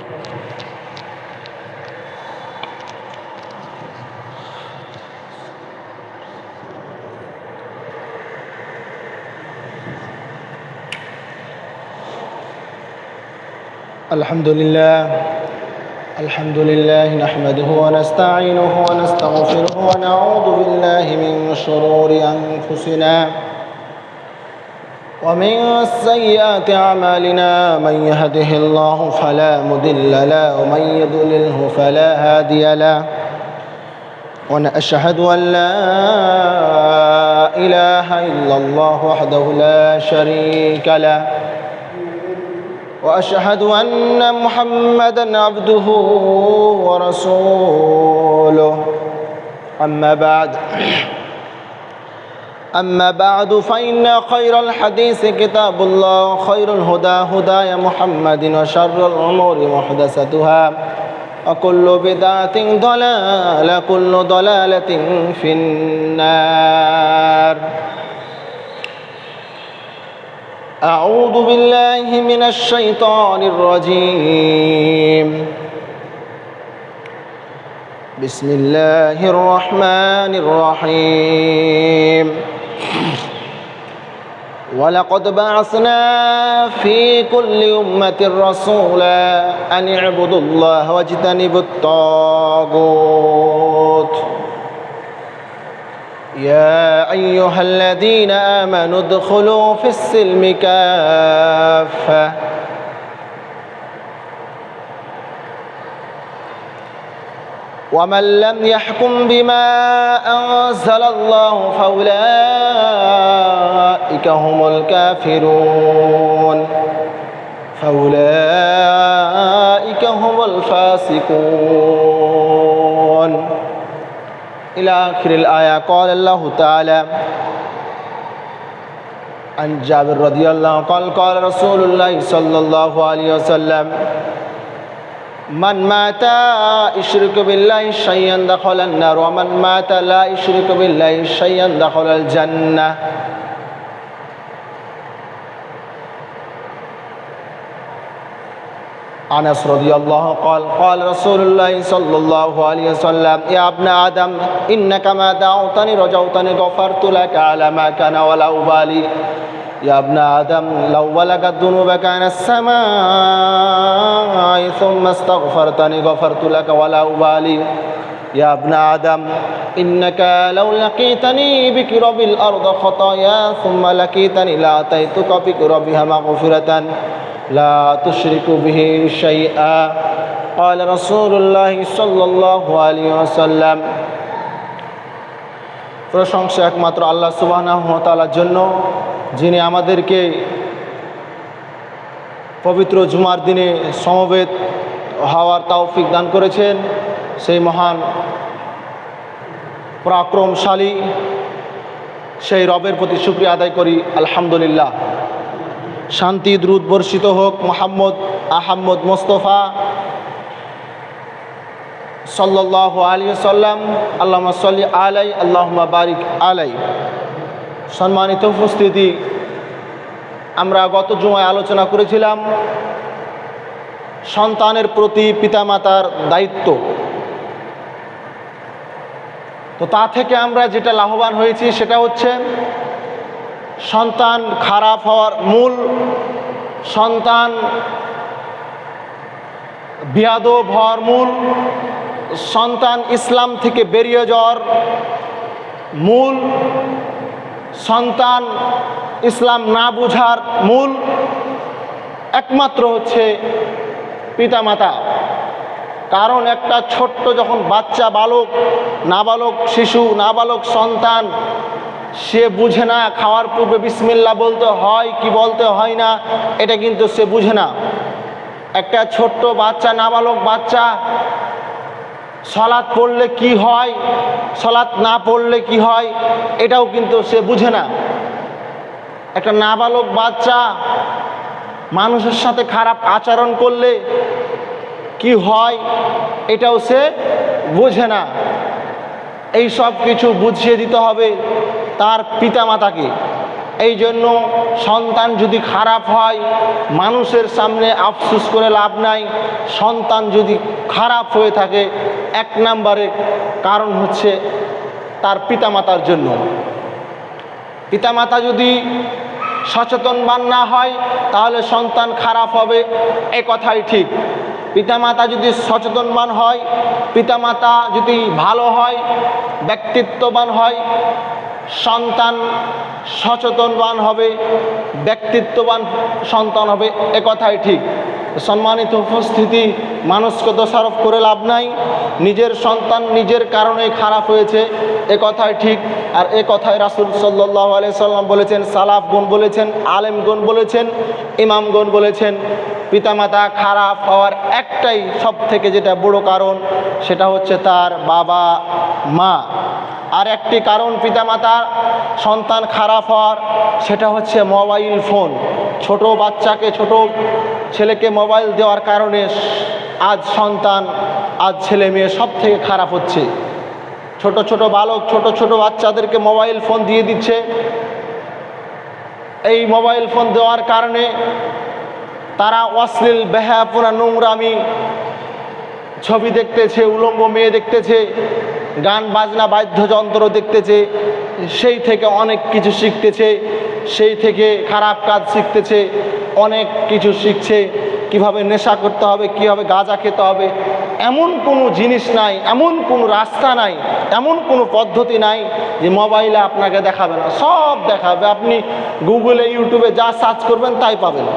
الحمد لله نحمده ونستعينه ونستغفره ونعوذ بالله من شرور أنفسنا ومن سيئات أعمالنا من يهده الله فلا مضل له ومن يضلله فلا هادي له ونشهد أن لا إله إلا الله وحده لا شريك له وأشهد أن محمدًا عبده ورسوله أما بعد فإن خير الحديث كتاب الله وخير الهدى هدى محمد وشر الأمور محدثاتها وكل بدعة ضلالة كل ضلالة في النار أعوذ بالله من الشيطان الرجيم بسم الله الرحمن الرحيم ولقد بعثنا في كل أمة رسولا أن اعبدوا الله واجتنبوا الطاغوت يا أيها الذين آمنوا ادخلوا في السلم كافة ومن لم يحكم بما أنزل الله فأولئك هم الكافرون فأولئك هم الفاسقون إلى آخر الآية. قال الله تعالى عن جابر رضي الله عنه قال قال رسول الله صلى الله عليه وسلم من مات يشرك بالله شيئا دخل النار ومن مات لا يشرك بالله شيئا دخل الجنة. أنس رضي الله قال قال رسول الله صلى الله عليه وسلم يا ابن آدم إنك ما دعوتني رجوتني غفرت لك على ما كان ولا أبالي يا ابن آدم لو بلغت ذنوبك عن السماء ثم استغفرتني غفرت لك ولا أبالي يا ابن آدم إنك لو لقيتني بقرب الأرض خطايا ثم لقيتني لأتيتك بقربها مغفرة لا تشرك به شيئا قال رسول الله صلى الله عليه وسلم. প্রশংসা একমাত্র আল্লাহ সুবহানাহু ওয়া তাআলার জন্য, যিনি আমাদেরকে পবিত্র জুমার দিনে সমবেত হওয়ার তৌফিক দান করেছেন। সেই মহান পরাক্রমশালী সেই রবের প্রতি শুকরিয়া আদায় করি আলহামদুলিল্লাহ। শান্তি দ্রুত বর্ষিত হোক মুহাম্মদ আহমদ মুস্তফা সাল্লাল্লাহু আলাইহি ওয়াসাল্লাম। আল্লাহুম্মা সাল্লি আলাই আল্লাহুম্মা বারিক আলাই। সম্মানিত উপস্থিতি, আমরা গত জুমায় আলোচনা করেছিলাম সন্তানের প্রতি পিতামাতার দায়িত্ব। তো তা থেকে আমরা যেটা লাভবান হয়েছি সেটা হচ্ছে সন্তান খারাপ হওয়ার মূল, সন্তান বিয়াদব হওয়ার মূল, সন্তান ইসলাম থেকে বেরিয়ে যাওয়ার মূল, সন্তান ইসলাম না বুঝার মূল একমাত্র হচ্ছে পিতামাতা। কারণ একটা ছোট্ট যখন বাচ্চা, নাবালক শিশু, নাবালক সন্তান, সে বুঝে না খাওয়ার পূর্বে বিসমিল্লাহ বলতে হয় কি বলতে হয় না, এটা কিন্তু সে বুঝে না। একটা ছোট্ট বাচ্চা, নাবালক বাচ্চা সালাত পড়লে কি হয়, সালাত না পড়লে কি হয়, এটাও কিন্তু সে বুঝে না। একটা নাবালক বাচ্চা মানুষের সাথে খারাপ আচরণ করলে কি হয়, এটাও সে বুঝে না। এই সব কিছু বুঝিয়ে দিতে হবে তার পিতামাতাকে। এই জন্য সন্তান যদি খারাপ হয় মানুষের সামনে আফসোস করে লাভ নাই। সন্তান যদি খারাপ হয়ে থাকে 1 নম্বরে কারণ হচ্ছে তার পিতামাতার জন্য। পিতামাতা যদি সচেতনবান না হয় তাহলে সন্তান খারাপ হবে, এ কথাই ঠিক। পিতামাতা যদি সচেতনবান হয়, পিতামাতা যদি ভালো হয়, ব্যক্তিত্ববান হয়, সন্তান সচেতনবান হবে, ব্যক্তিত্ববান সন্তান হবে, এ কথাই ঠিক। সম্মানিত উপস্থিতি, মানুষকে দোষারোপ করে লাভ নাই। নিজের সন্তান নিজের কারণে খারাপ হয়েছে, এ কথাই ঠিক। আর এ কথাই রাসূল সাল্লাল্লাহু আলাইহি সাল্লাম বলেছেন, সালাফগণ বলেছেন, আলেমগণ বলেছেন, ইমামগণ বলেছেন, পিতামাতা খারাপ হওয়ার একটাই সব থেকে যেটা বড় কারণ, সেটা হচ্ছে তার বাবা মা। আর একটি কারণ পিতামাতার সন্তান খারাপ হওয়ার, সেটা হচ্ছে মোবাইল ফোন। ছোট বাচ্চাকে, ছোট ছেলেকে মোবাইল দেওয়ার কারণে আজ সন্তান, আজ ছেলে মেয়ে সব থেকে খারাপ হচ্ছে। ছোট ছোট বালক, ছোট ছোট বাচ্চাদেরকে মোবাইল ফোন দিয়ে দিচ্ছে। এই মোবাইল ফোন দেওয়ার কারণে তারা অশ্লীল, বেহায়াপনা, নোংরামি ছবি দেখতেছে, উলঙ্গ মেয়ে দেখতেছে, গান বাজনা বাদ্যযন্ত্র দেখতেছে, সেই থেকে অনেক কিছু শিখতেছে, সেই থেকে খারাপ কাজ শিখতেছে, অনেক কিছু শিখছে। কিভাবে নেশা করতে হবে, কিভাবে গাঁজা খেতে হবে, এমন কোনো জিনিস নাই, এমন কোনো রাস্তা নাই, এমন কোনো পদ্ধতি নাই যে মোবাইলে আপনাকে দেখাবে না। সব দেখাবে, আপনি গুগলে, ইউটিউবে যা সার্চ করবেন তাই পাবেন।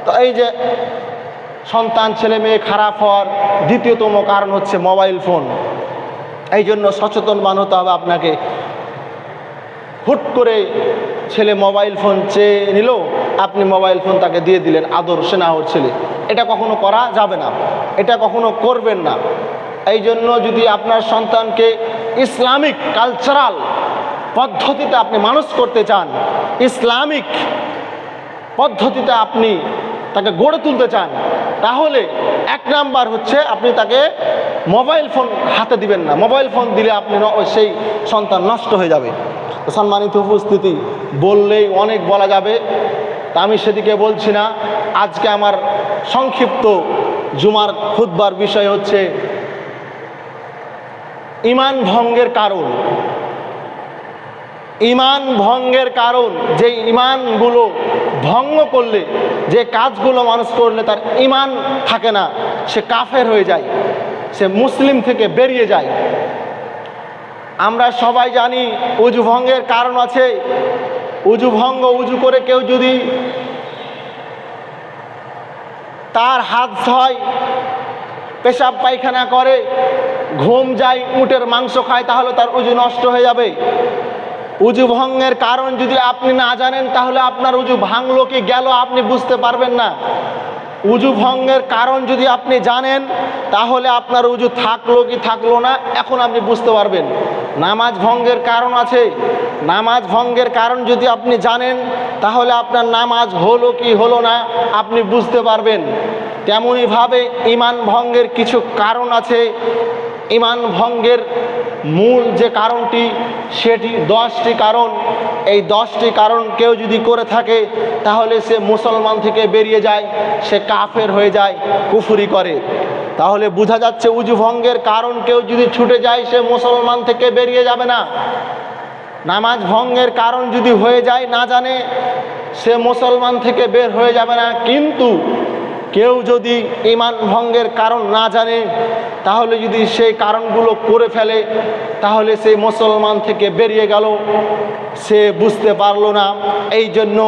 তো এই যে সন্তান, ছেলে মেয়ে খারাপ হওয়ার দ্বিতীয়তম কারণ হচ্ছে মোবাইল ফোন। এই জন্য সচেতনবান হতে হবে আপনাকে। হুট করে ছেলে মোবাইল ফোন চেয়ে নিল, আপনি মোবাইল ফোন তাকে দিয়ে দিলেন, আদর স্নেহর ছেলে, এটা কখনো করা যাবে না, এটা কখনো করবেন না। এই জন্য যদি আপনার সন্তানকে ইসলামিক কালচারাল পদ্ধতিতে আপনি মানুষ করতে চান, ইসলামিক পদ্ধতিতে আপনি তাকে গড়ে তুলতে চান, তাহলে 1 নাম্বার হচ্ছে আপনি তাকে মোবাইল ফোন হাতে দিবেন না। মোবাইল ফোন দিলে আপনি সেই সন্তান নষ্ট হয়ে যাবে। সম্মানিত উপস্থিতি, বললেই অনেক বলা যাবে, তা আমি সেদিকে বলছি না। আজকে আমার সংক্ষিপ্ত জুমার খুতবার বিষয় হচ্ছে ঈমান ভঙ্গের কারণ। ঈমান ভঙ্গের কারণ, যে ঈমানগুলো ভঙ্গ করলে, যে কাজগুলো মানুষ করলে তার ঈমান থাকে না, সে কাফের হয়ে যায়, সে মুসলিম থেকে বেরিয়ে যায়। আমরা সবাই জানি উজু ভঙ্গের কারণ আছে। উজু ভঙ্গ, উজু করে কেউ যদি তার হাত ধয়, পেশাব পায়খানা করে, ঘুম যায়, উটের মাংস খায়, তাহলে তার উজু নষ্ট হয়ে যাবে। উজু ভঙ্গের কারণ যদি আপনি না জানেন, তাহলে আপনার উজু ভাঙলো কি গেল আপনি বুঝতে পারবেন না। উজু ভঙ্গের কারণ যদি আপনি জানেন, তাহলে আপনার উজু থাকলো কি থাকলো না এখন আপনি বুঝতে পারবেন। নামাজ ভঙ্গের কারণ আছে, নামাজ ভঙ্গের কারণ যদি আপনি জানেন, তাহলে আপনার নামাজ হলো কি হলো না আপনি বুঝতে পারবেন। তেমনইভাবে ঈমান ভঙ্গের কিছু কারণ আছে। ঈমান ভঙ্গের মূল যে কারণটি, সেটি 10টি কারণ। এই 10টি কারণ কেউ যদি করে থাকে, তাহলে সে মুসলমান থেকে বেরিয়ে যায়, সে কাফের হয়ে যায়, কুফরি করে। তাহলে বোঝা যাচ্ছে উজু ভঙ্গের কারণ কেউ যদি ছুটে যায়, সে মুসলমান থেকে বেরিয়ে যাবে না। নামাজ ভঙ্গের কারণ যদি হয়ে যায়, না জানে, সে মুসলমান থেকে বের হয়ে যাবে না। কিন্তু কেউ যদি ঈমান ভঙ্গের কারণ না জানে, তাহলে যদি সেই কারণগুলো করে ফেলে, তাহলে সে মুসলমান থেকে বেরিয়ে গেল, সে বুঝতে পারলো না। এই জন্য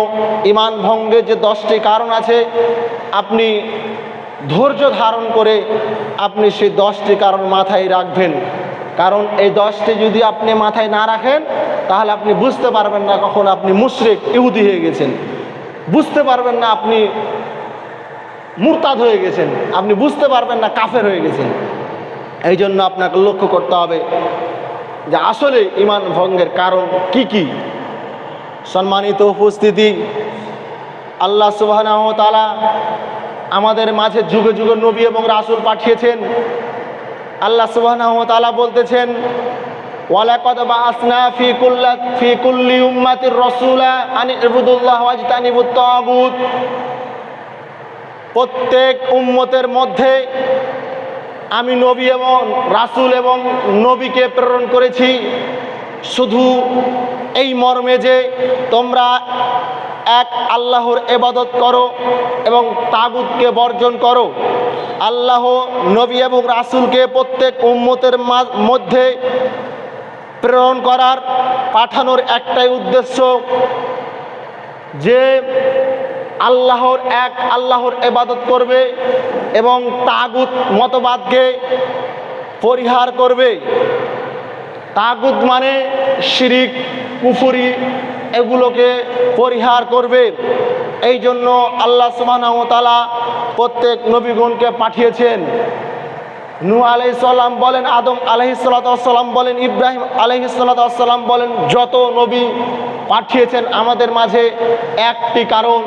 ঈমান ভঙ্গের যে 10টি কারণ আছে, আপনি ধৈর্য ধারণ করে আপনি সেই 10টি কারণ মাথায় রাখবেন। কারণ এই 10টি যদি আপনি মাথায় না রাখেন, তাহলে আপনি বুঝতে পারবেন না কখন আপনি মুশরিক, ইহুদি হয়ে গেছেন, বুঝতে পারবেন না আপনি মুরতাদ হয়ে গেছেন, আপনি বুঝতে পারবেন না কাফের হয়ে গেছেন। এই জন্য আপনাকে লক্ষ্য করতে হবে যে আসলে ঈমান ভঙ্গের কারণ কি কি। সম্মানিত উপস্থিতি, আল্লাহ সুবহানাহু ওয়া তাআলা আমাদের মাঝে যুগে যুগে নবী এবং রাসূল পাঠিয়েছেন। আল্লাহ সুবহানাহু ওয়া তাআলা বলতেছেন, ওয়ালাকাদ বাআসনা ফি কুল্লি উম্মাতির রাসূলা আন ইবুদুল্লাহ ওয়াজতানিবুত তাগুত। প্রত্যেক উম্মতের মধ্যে আমি নবী এবং রাসূল এবং নবীকে প্রেরণ করেছি, শুধু এই মর্মে যে তোমরা এক আল্লাহর ইবাদত করো এবং তাগুতকে বর্জন করো। আল্লাহ নবী এবং রাসূলকে প্রত্যেক উম্মতের মধ্যে প্রেরণ করার, পাঠানোর একটাই উদ্দেশ্য যে আল্লাহর ইবাদত করবে এবং তাগুত মতবাদকে পরিহার করবে। তাগুত মানে শিরিক, কুফরি, এগুলোকে পরিহার করবে। এই জন্য আল্লাহ সুবহানাহু ওয়া তাআলা প্রত্যেক নবীগণকে পাঠিয়েছেন। নূহ আলাইহিস সালাম বলেন, আদম আলাইহিস সালাম বলেন, ইব্রাহিম আলাইহিস সালাম বলেন, যত নবী পাঠিয়েছেন আমাদের মাঝে একটি কারণ,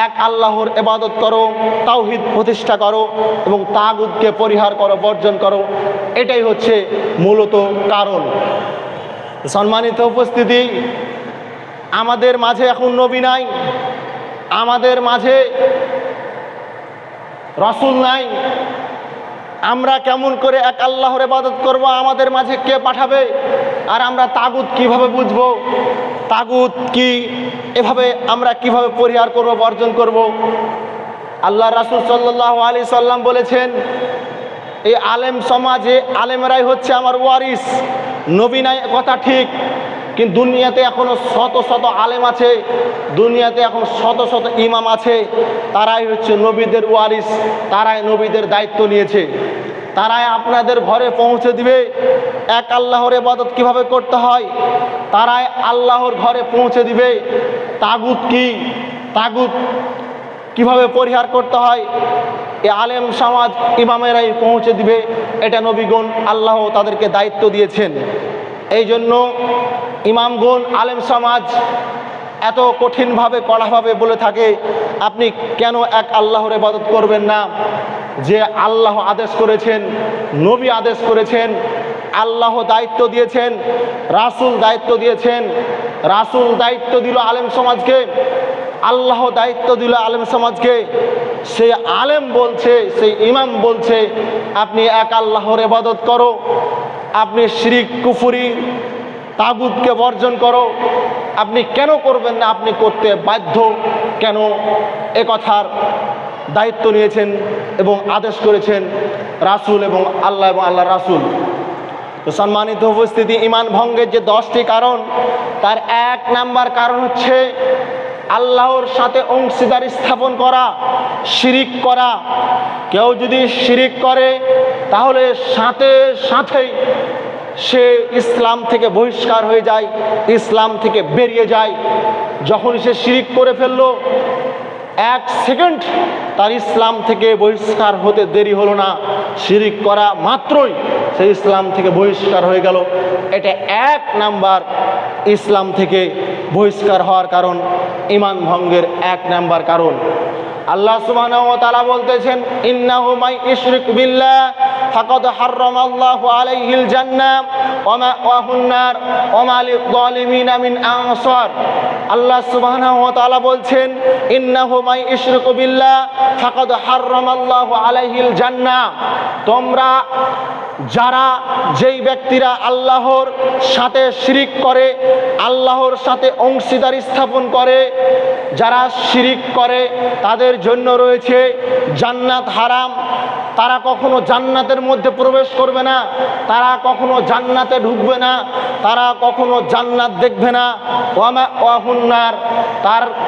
এক আল্লাহর ইবাদত করো, তাওহীদ প্রতিষ্ঠা করো এবং তাগুতকে পরিহার করো, বর্জন করো। এটাই হচ্ছে মূলত কারণ। সম্মানিত উপস্থিতি, আমাদের মাঝে এখন নবী নাই, আমাদের মাঝে রাসূল নাই। আমরা কেমন করে এক আল্লাহর ইবাদত করব? আমাদের মাঝে কে পাঠাবে? আর আমরা তাগুত কিভাবে বুঝব? তাগুত কি, এভাবে আমরা কিভাবে পরিহার করব, বর্জন করব? আল্লাহ রাসূল সাল্লাল্লাহু আলাইহি সাল্লাম বলেছেন, এই আলেম সমাজে আলেমরাই হচ্ছে আমার ওয়ারিস। নবী নাই কথা ঠিক, কিন্তু দুনিয়াতে এখনো শত শত আলেম আছে, দুনিয়াতে এখন শত শত ইমাম আছে, তারাই হচ্ছে নবীদের ওয়ারিস, তারাই নবীদের দায়িত্ব নিয়েছে। তারাই আপনাদের ঘরে পৌঁছে দিবে এক আল্লাহর ইবাদত কিভাবে করতে হয়, তারাই আল্লাহর ঘরে পৌঁছে দিবে তাগুত কি, তাগুত কিভাবে পরিহার করতে হয়, এই আলেম সমাজ ইমামেরাই পৌঁছে দিবে। এটা নবীগণ আল্লাহ তাদেরকে দায়িত্ব দিয়েছেন। এই জন্য ইমামগণ, আলেম সমাজ এত কঠিনভাবে, কড়াভাবে বলে থাকে, আপনি কেন এক আল্লাহর ইবাদত করবেন না? যে আল্লাহ আদেশ করেছেন, নবী আদেশ করেছেন, আল্লাহ দায়িত্ব দিয়েছেন, রাসূল দায়িত্ব দিয়েছেন। রাসূল দায়িত্ব দিল আলেম সমাজকে, আল্লাহ দায়িত্ব দিল আলেম সমাজকে। সেই আলেম বলছে, সেই ইমাম বলছে, আপনি এক আল্লাহর ইবাদত করো, আপনি শিরিক, কুফরি, তাগুতকে বর্জন করো। আপনি কেন করবেন না? আপনি করতে বাধ্য। কেন? এ কথার দায়িত্ব নিয়েছেন এবং আদেশ করেছেন রাসূল এবং আল্লাহ রাসূল। তো সম্মানিত উপস্থিতি, ঈমান ভঙ্গের যে 10টি কারণ, তার 1 নাম্বার কারণ হচ্ছে আল্লাহর সাথে অংশীদার স্থাপন করা, শিরিক করা। কেউ যদি শিরিক করে তাহলে সাথে সাথেই সে ইসলাম থেকে বহিষ্কার হয়ে যায়, ইসলাম থেকে বেরিয়ে যায়। যখন সে শিরিক করে ফেললো, 1 সেকেন্ড তার ইসলাম থেকে বহিষ্কার হতে দেরি হলো না, শিরিক করা মাত্রই সে ইসলাম থেকে বহিষ্কার হয়ে গেল। এটা 1 নাম্বার ইসলাম থেকে বহিষ্কার হওয়ার কারণ, ঈমান ভঙ্গের 1 নাম্বার কারণ। আল্লাহ সুবহানাহু ওয়া তাআলা বলতেছেন, ইন্নাহু মান ইশরিক বিল্লাহ ফাকাদ হারামাল্লাহু আলাইহিল জান্নাহ ওয়া মাওয়াহুন নার ওয়া মা লিয-যালিমিনা মিন আনসার। আল্লাহ সুবহানাহু ওয়া তাআলা বলছেন, ইন্নাহু মান ইশরিক বিল্লাহ ফাকাদ হারামাল্লাহু আলাইহিল জান্নাহ। তোমরা যারা, যেই ব্যক্তিরা আল্লাহর সাথে শিরিক করে, আল্লাহর সাথে অংশীদার স্থাপন করে, যারা শিরিক করে তাদের জন্য রয়েছে জান্নাত হারাম। তারা কখনো জান্নাতের মধ্যে প্রবেশ করবে না, তারা কখনো জান্নাতে ঢুকবে না, তারা কখনো জান্নাত দেখবে না। ওয়া মাওয়াহুন নার,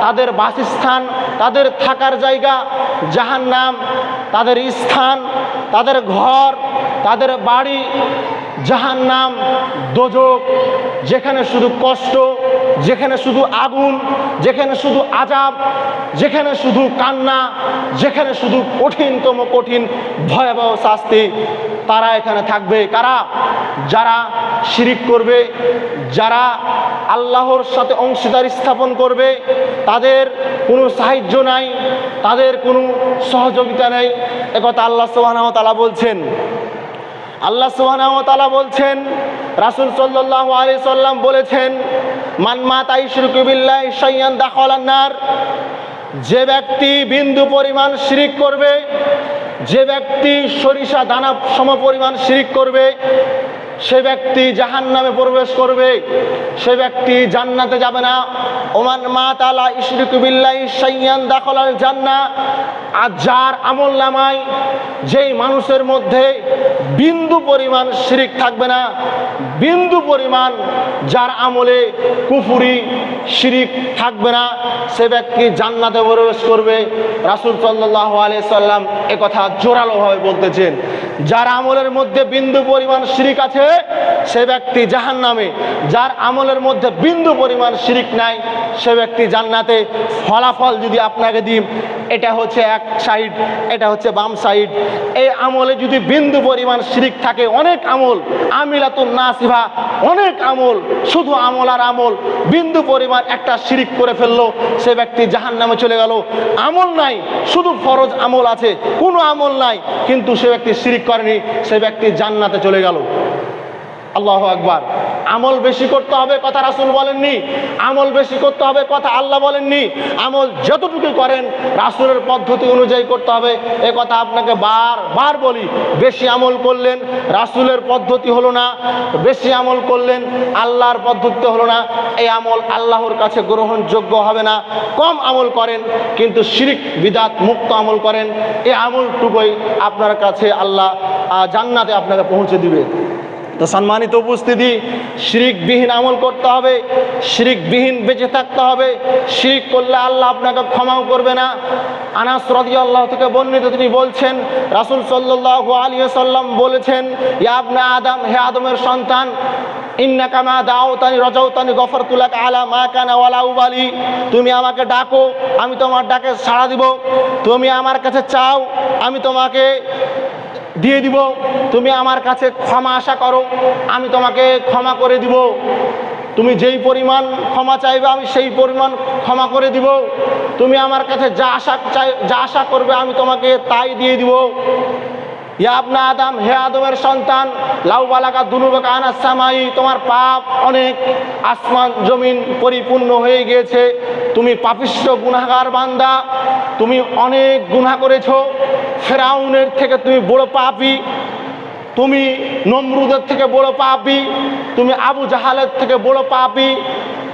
তাদের বাসস্থান, তাদের থাকার জায়গা জাহান্নাম, তাদের স্থান, তাদের ঘর, তাদের বাড়ি জাহান্নাম, দোজখ, যেখানে শুধু কষ্ট, যেখানে শুধু আগুন, যেখানে শুধু আযাব, যেখানে শুধু কান্না, যেখানে শুধু কঠিনতম কঠিন ভয়াবহ শাস্তি। তারা এখানে থাকবে। কারা? যারা শিরিক করবে, যারা আল্লাহর সাথে অংশীদার স্থাপন করবে, তাদের কোনো সাহায্য নাই, তাদের কোনো সহযোগিতা নেই। একথা আল্লাহ সুবহানাহু ওয়া তাআলা বলছেন। আল্লাহ সুবহানাহু ওয়া তাআলা বলছেন, রাসূল সাল্লাল্লাহু আলাইহি সাল্লাম বলেছেন, মান মাতা ইশরিকু বিল্লাহি শাইয়ান দাখালান নার। যে ব্যক্তি বিন্দু পরিমাণ শিরিক করবে, যে ব্যক্তি সরিষা দানা সমপরিমাণ শিরিক করবে, সে ব্যক্তি জাহান্নামে প্রবেশ করবে, সে ব্যক্তি জান্নাতে যাবে না। ওমান মাতা লা ইশরিকু বিল্লাহি শাইয়ান দাখালাল জান্নাহ। আর যার আমল নামায় যেই মানুষের মধ্যে বিন্দু পরিমাণ শিরিক থাকবে না, বিন্দু পরিমাণ যার আমলে কুফরি শিরিক থাকবে না, সে ব্যক্তি জান্নাতে প্রবেশ করবে। রাসূল সাল্লাল্লাহু আলাইহি সাল্লাম একথা জোরালোভাবে বলতেছেন, যার আমলের মধ্যে বিন্দু পরিমাণ শিরিক আছে সে ব্যক্তি জাহান্নামে, যার আমলের মধ্যে বিন্দু পরিমাণ শিরিক নাই সে ব্যক্তি জান্নাতে। ফলাফল যদি আপনাকে দিই, এটা হচ্ছে এক সাইড, এটা হচ্ছে বাম সাইড। এই আমলে যদি বিন্দু পরিমাণ শিরিক থাকে, অনেক আমল আমিলাতুন নাসিবা, অনেক আমল, শুধু আমল আর আমল, বিন্দু পরিমাণ একটা শিরিক করে ফেললো, সে ব্যক্তি জাহান্নামে চলে গেল। আমল নাই, শুধু ফরজ আমল আছে, কোনো আমল নাই, কিন্তু সে ব্যক্তি শিরিক করেনি, সে ব্যক্তি জান্নাতে চলে গেল। আল্লাহু আকবার। আমল বেশি করতে হবে কথা রাসূল বলেননি, আমল বেশি করতে হবে কথা আল্লাহ বলেননি। আমল যতটুকু করেন রাসূলের পদ্ধতি অনুযায়ী করতে হবে, এ কথা আপনাকে বারবার বলি। বেশি আমল করলেন রাসূলের পদ্ধতি হলো না, বেশি আমল করলেন আল্লাহর পদ্ধতি হলো না, এই আমল আল্লাহর কাছে গ্রহণযোগ্য হবে না। কম আমল করেন কিন্তু শিরক বিদআত মুক্ত আমল করেন, এই আমলটুকুই আপনার কাছে আল্লাহ জান্নাতে আপনাকে পৌঁছে দিবে। তো সম্মানিত উপস্থিতি, শিরিকবিহীন আমল করতে হবে, শিরিকবিহীন বেঁচে থাকতে হবে। শিরিক করলে আল্লাহ আপনাকে ক্ষমাও করবে না। আনাস রাদিয়াল্লাহু থেকে বর্ণিত, তিনি বলছেন, রাসূল সাল্লাল্লাহু আলাইহি ওয়াসাল্লাম বলেছেন, ইয়া ইবনে আদম, হে আদমের সন্তান, ইন্নাকা মা দাউতানি রাজাউতানি গফরতু লাকা আলা মা কানা ওয়ালা উবালি। তুমি আমাকে ডাকো, আমি তোমার ডাকে সাড়া দিব। তুমি আমার কাছে চাও, আমি তোমাকে দিয়ে দিব। তুমি আমার কাছে ক্ষমা আশা করো, আমি তোমাকে ক্ষমা করে দিব। তুমি যেই পরিমাণ ক্ষমা চাইবে আমি সেই পরিমাণ ক্ষমা করে দিব। তুমি আমার কাছে যা আশা করবে আমি তোমাকে তাই দিয়ে দিব। ইয়া ইবনে আদম, হে আদমের সন্তান, লাউ বালাকা দুনুবাকা আনাস সামাই, তোমার পাপ অনেক, আসমান জমিন পরিপূর্ণ হয়ে গিয়েছে। তুমি পাপিষ্ঠ গুনাহগার বান্দা, তুমি অনেক গুনাহ করেছো। ফেরাউনের থেকে তুমি বড় পাপী, তুমি নমরুদের থেকে বড় পাপী, তুমি আবু জাহালের থেকে বড় পাপী,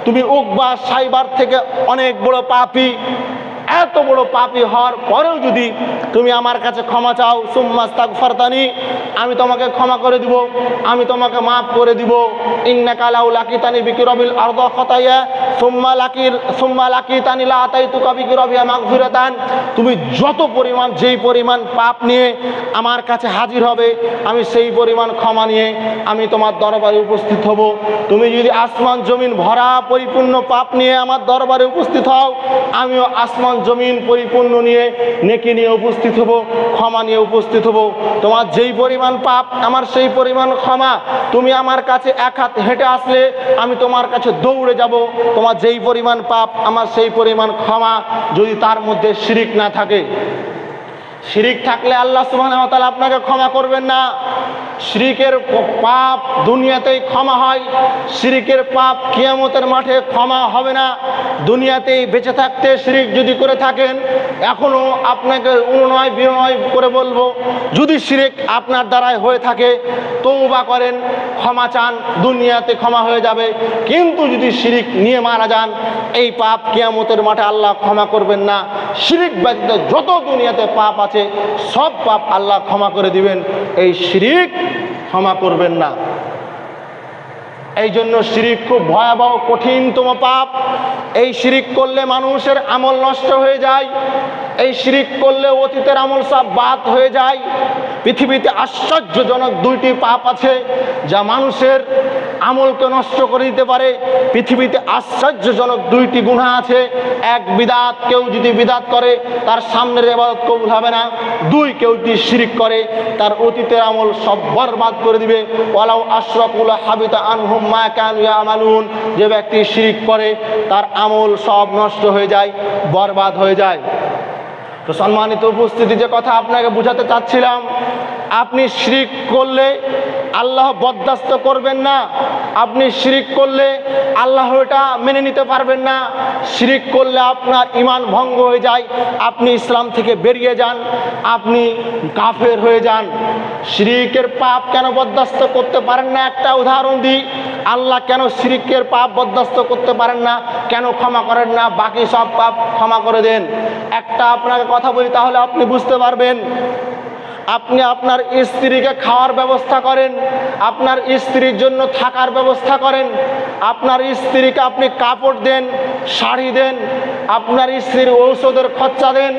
তুমি উকবা সাইবার থেকে অনেক বড় পাপী। এত বড় পাপী হওয়ার পরেও যদি তুমি আমার কাছে ক্ষমা চাও, সুম্মাস্তাগফারতানি, আমি তোমাকে ক্ষমা করে দিব, আমি তোমাকে মাফ করে দিব। ইন্নাকা লাউ লাকিতানি বিকিরাবিল আরদা খাতায়া সুম্মা লাকিতানি লা আতাইতুকা বিকিরাবিহা মাগফিরাতান। তুমি যত পরিমাণ, যেই পরিমাণ পাপ নিয়ে আমার কাছে হাজির হবে, আমি সেই পরিমাণ ক্ষমা নিয়ে আমি তোমার দরবারে উপস্থিত হব। তুমি যদি আসমান জমিন ভরা পরিপূর্ণ পাপ নিয়ে আমার দরবারে উপস্থিত হও, আমিও আসমান জমিন পরিপূর্ণ নিয়ে নেকি নিয়ে উপস্থিত হব, ক্ষমা নিয়ে উপস্থিত হব। তোমার যেই পরিমাণ পাপ আমার সেই পরিমাণ ক্ষমা। তুমি আমার কাছে এক হাত হেঁটে আসলে আমি তোমার কাছে দৌড়ে যাব। তোমার যেই পরিমাণ পাপ আমার সেই পরিমাণ ক্ষমা, যদি তার মধ্যে শিরিক না থাকে। শিরিক থাকলে আল্লাহ সুবহানাহু ওয়া তাআলা আপনাকে ক্ষমা করবেন না। শিরিকের পাপ দুনিয়াতেই ক্ষমা হয়, শিরিকের পাপ কিয়ামতের মাঠে ক্ষমা হবে না। দুনিয়াতেই বেঁচে থাকতে শিরিক যদি করে থাকেন, এখনও আপনাকে অনুনয় বিনয় করে বলবো, যদি শিরিক আপনার দ্বারাই হয়ে থাকে তওবা করেন, ক্ষমা চান, দুনিয়াতে ক্ষমা হয়ে যাবে। কিন্তু যদি শিরিক নিয়ে মারা যান, এই পাপ কিয়ামতের মাঠে আল্লাহ ক্ষমা করবেন না। শিরিক ব্যতীত যত দুনিয়াতে পাপ আছে সব পাপ আল্লাহ ক্ষমা করে দিবেন, এই শিরিক ক্ষমা করবেন না। এই জন্য শিরিক খুব ভয়াবহ কঠিনতম পাপ। এই শিরিক করলে মানুষের আমল নষ্ট হয়ে যায়, এই শিরিক করলে অতীতের আমল সব বাদ হয়ে যায়। পৃথিবীতে আশ্চর্যজনক দুইটি পাপ আছে যা মানুষের আমলকে নষ্ট করে দিতে পারে। পৃথিবীতে আশ্চর্যজনক দুইটি গুনাহ আছে। এক, বিদআত, কেউ যদি বিদআত করে তার সামনের ইবাদত কবুল হবে না। দুই, কেউ যদি শিরিক করে তার অতীতের আমল সব বরবাদ করে দিবে। ওয়ালাউ আশরাকু লাহাবিতা আনহুম মা কানু ইয়ামালুন। যে ব্যক্তি শিরিক করে তার আমল সব নষ্ট হয়ে যায়, বরবাদ হয়ে যায়। তো সম্মানিত উপস্থিতি, যে কথা আপনাকে বুঝাতে চাচ্ছিলাম, আপনি শিরক করলে আল্লাহ বরদাস্ত করবেন না। আপনি শিরক করলে আল্লাহ এটা মেনে নিতে পারবেন না। শিরক করলে আপনার ঈমান ভঙ্গ হয়ে যায়, আপনি ইসলাম থেকে বেরিয়ে যান, আপনি কাফের হয়ে যান। শিরকের পাপ কেন বরদাস্ত করতে পারেন না? একটা উদাহরণ দিই। আল্লাহ কেন শিরকের পাপ বরদাস্ত করতে পারেন না, কেন ক্ষমা করেন না, বাকি সব পাপ ক্ষমা করে দেন? একটা আপনাকে কথা বলি, তাহলে আপনি বুঝতে পারবেন। আপনি আপনার স্ত্রীকে খাওয়ার ব্যবস্থা করেন, আপনার স্ত্রীর জন্য থাকার ব্যবস্থা করেন, আপনার স্ত্রীকে আপনি কাপড় দেন, শাড়ি দেন, আপনার স্ত্রীর ঔষধের খরচা দেন,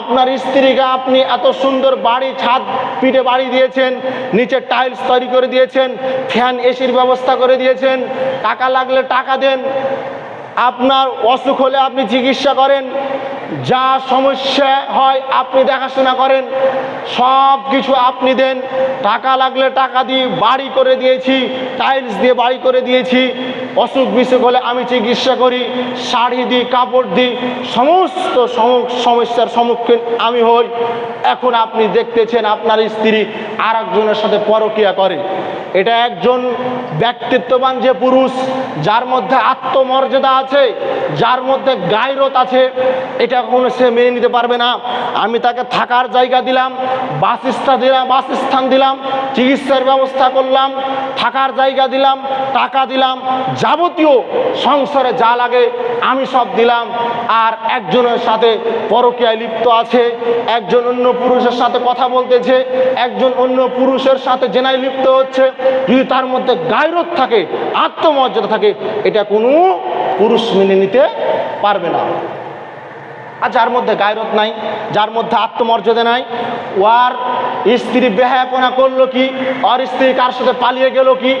আপনার স্ত্রীকে আপনি এত সুন্দর বাড়ি, ছাদ পিঠে বাড়ি দিয়েছেন, নিচে টাইলস তৈরি করে দিয়েছেন, ফ্যান এসির ব্যবস্থা করে দিয়েছেন, টাকা লাগলে টাকা দেন, আপনার অসুখ হলে আপনি চিকিৎসা করেন, যা সমস্যা হয় আপনি দেখাশোনা করেন, সব কিছু আপনি দেন। টাকা লাগলে টাকা দিয়ে বাড়ি করে দিয়েছি, টাইলস দিয়ে বাড়ি করে দিয়েছি, অসুখ বিসুখ হলে আমি চিকিৎসা করি, শাড়ি দিই, কাপড় দিই, সমস্ত সমস্যার সম্মুখীন আমি হই। এখন আপনি দেখতেছেন আপনার স্ত্রী আর একজনের সাথে পরকীয়া করে। এটা একজন ব্যক্তিত্ববান যে পুরুষ, যার মধ্যে আত্মমর্যাদা আছে, যার মধ্যে গায়রত আছে, এটা কখনো সে মেনে নিতে পারবে না। আমি তাকে থাকার জায়গা দিলাম, বাসস্থান দিলাম, চিকিৎসার ব্যবস্থা করলাম, থাকার জায়গা দিলাম, টাকা দিলাম, যাবতীয় সংসারে যা লাগে আমি সব দিলাম। আর একজনের সাথে পরকীয়ায় লিপ্ত আছে, একজন অন্য পুরুষের সাথে কথা বলতেছে, একজন অন্য পুরুষের সাথে জেনায় লিপ্ত হচ্ছে। যদি তার মধ্যে গায়রত থাকে, আত্মমর্যাদা থাকে, এটা কোনো পুরুষ মেনে নিতে পারবে না। আর যার মধ্যে গায়রত নাই, যার মধ্যে আত্মমর্যাদা নাই, ওর স্ত্রী বেহায়াপনা করলো কি, ওর স্ত্রী কার সাথে পালিয়ে গেল কি,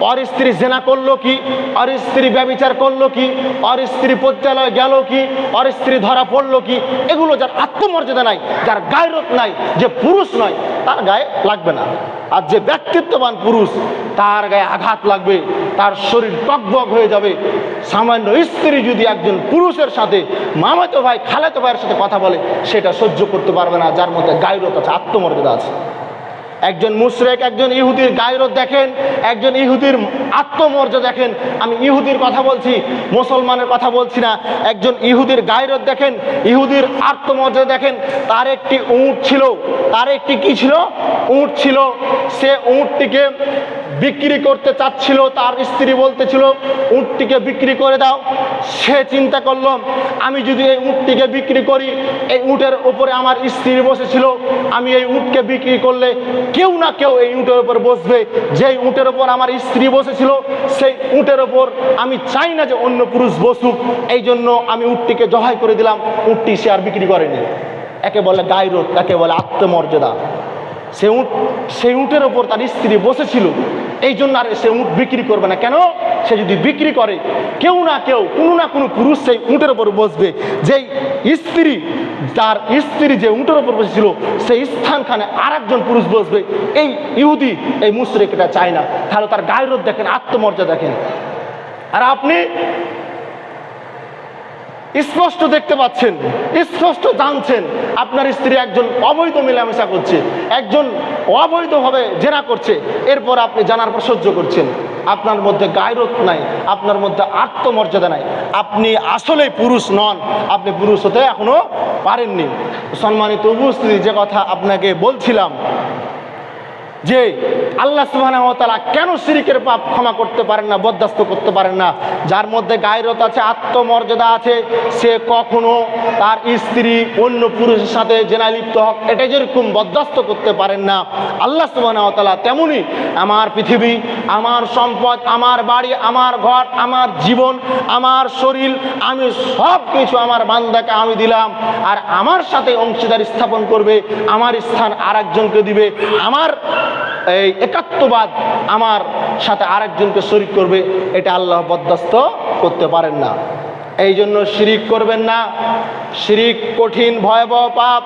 ওর স্ত্রী জেনা করলো কি, ওর স্ত্রী ব্যভিচার করলো কি, ওর স্ত্রী পতিতালয়ে গেল কি, ওর স্ত্রী ধরা পড়লো কি, এগুলো যার আত্মমর্যাদা নাই, যার গায়রত নাই, যে পুরুষ নয়, তার গায়ে লাগবে না। আর যে ব্যক্তিত্ববান পুরুষ, তার গায়ে আঘাত লাগবে, তার শরীর টকবক হয়ে যাবে। সামান্য স্ত্রী যদি একজন পুরুষের সাথে, মামাতো ভাই, খালাতো ভাইয়ের সাথে কথা বলে, সেটা সহ্য করতে পারবে না, যার মধ্যে গায়রত আছে, আত্মমর্যাদা আছে। একজন মুশরিক, একজন ইহুদির গায়রত দেখেন, একজন ইহুদির আত্মমর্যাদা দেখেন। আমি ইহুদির কথা বলছি, মুসলমানের কথা বলছি না। একজন ইহুদির গায়রত দেখেন, ইহুদির আত্মমর্যাদা দেখেন। তার একটি উট ছিল, তার একটি কি ছিল? উট ছিল। সে উটটিকে বিক্রি করতে চাচ্ছিল, তার স্ত্রী বলতেছিল উটটিকে বিক্রি করে দাও। সে চিন্তা করলো, আমি যদি এই উটটিকে বিক্রি করি, এই উটের উপরে আমার স্ত্রী বসেছিল, আমি এই উটকে বিক্রি করলে কেউ না কেউ এই উটের উপর বসবে। যেই উটের উপর আমার স্ত্রী বসেছিল, সেই উটের উপর আমি চাই না যে অন্য পুরুষ বসুক, এই জন্য আমি উটটিকে জবাই করে দিলাম। উটটি সে আর বিক্রি করেনি। একে বলে গায়রত, একে বলে আত্মমর্যাদা। সেই উটের ওপর তার স্ত্রী বসেছিল, এই জন্য আর সে উট বিক্রি করবে না। কেন? সে যদি বিক্রি করে, কেউ না কেউ, কোনো না কোনো পুরুষ সেই উটের ওপর বসবে। যেই স্ত্রী, তার স্ত্রী যে উটের ওপর বসেছিল, সেই স্থানখানে আর একজন পুরুষ বসবে। এই ইহুদি, এই মুশরিক এটা চায় না। তাহলে তার গায়রত দেখেন, আত্মমর্যাদা দেখেন। আর আপনি স্পষ্ট দেখতে পাচ্ছেন, স্পষ্ট জানছেন আপনার স্ত্রী একজন অবৈধ মেলামেশা করছে, একজন অবৈধভাবে জেনা করছে, এরপর আপনি জানার পর সহ্য করছেন। আপনার মধ্যে গায়রত নাই, আপনার মধ্যে আত্মমর্যাদা নাই, আপনি আসলেই পুরুষ নন, আপনি পুরুষ হতে এখনো পারেননি। সম্মানিত উপস্থিতি, যে কথা আপনাকে বলছিলাম যে আল্লাহ সুবহানাহু ওয়া তাআলা কেন শিরকের পাপ ক্ষমা করতে পারেন না, বরদাস্ত করতে পারেন না? যার মধ্যে গায়রত আছে, আত্মমর্যাদা আছে, সে কখনো তার স্ত্রী অন্য পুরুষের সাথে জেনায় লিপ্ত হোক, এটা যেরকম বরদাস্ত করতে পারেন না, আল্লাহ সুবহানাহু ওয়া তাআলা তেমনি আমার পৃথিবী, আমার সম্পদ, আমার বাড়ি, আমার ঘর, আমার জীবন, আমার শরীর, আমি সব কিছু আমার বান্দাকে আমি দিলাম। আর আমার সাথে অংশীদার স্থাপন করবে, আমার স্থান আর একজনকে দিবে, আমার এই একাত্মবাদ আমার সাথে আরেকজনকে শরীক করবে, এটা আল্লাহ বরদাস্ত করতে পারেন না। এই জন্য শিরিক করবেন না। শিরিক কঠিন ভয়াবহ পাপ।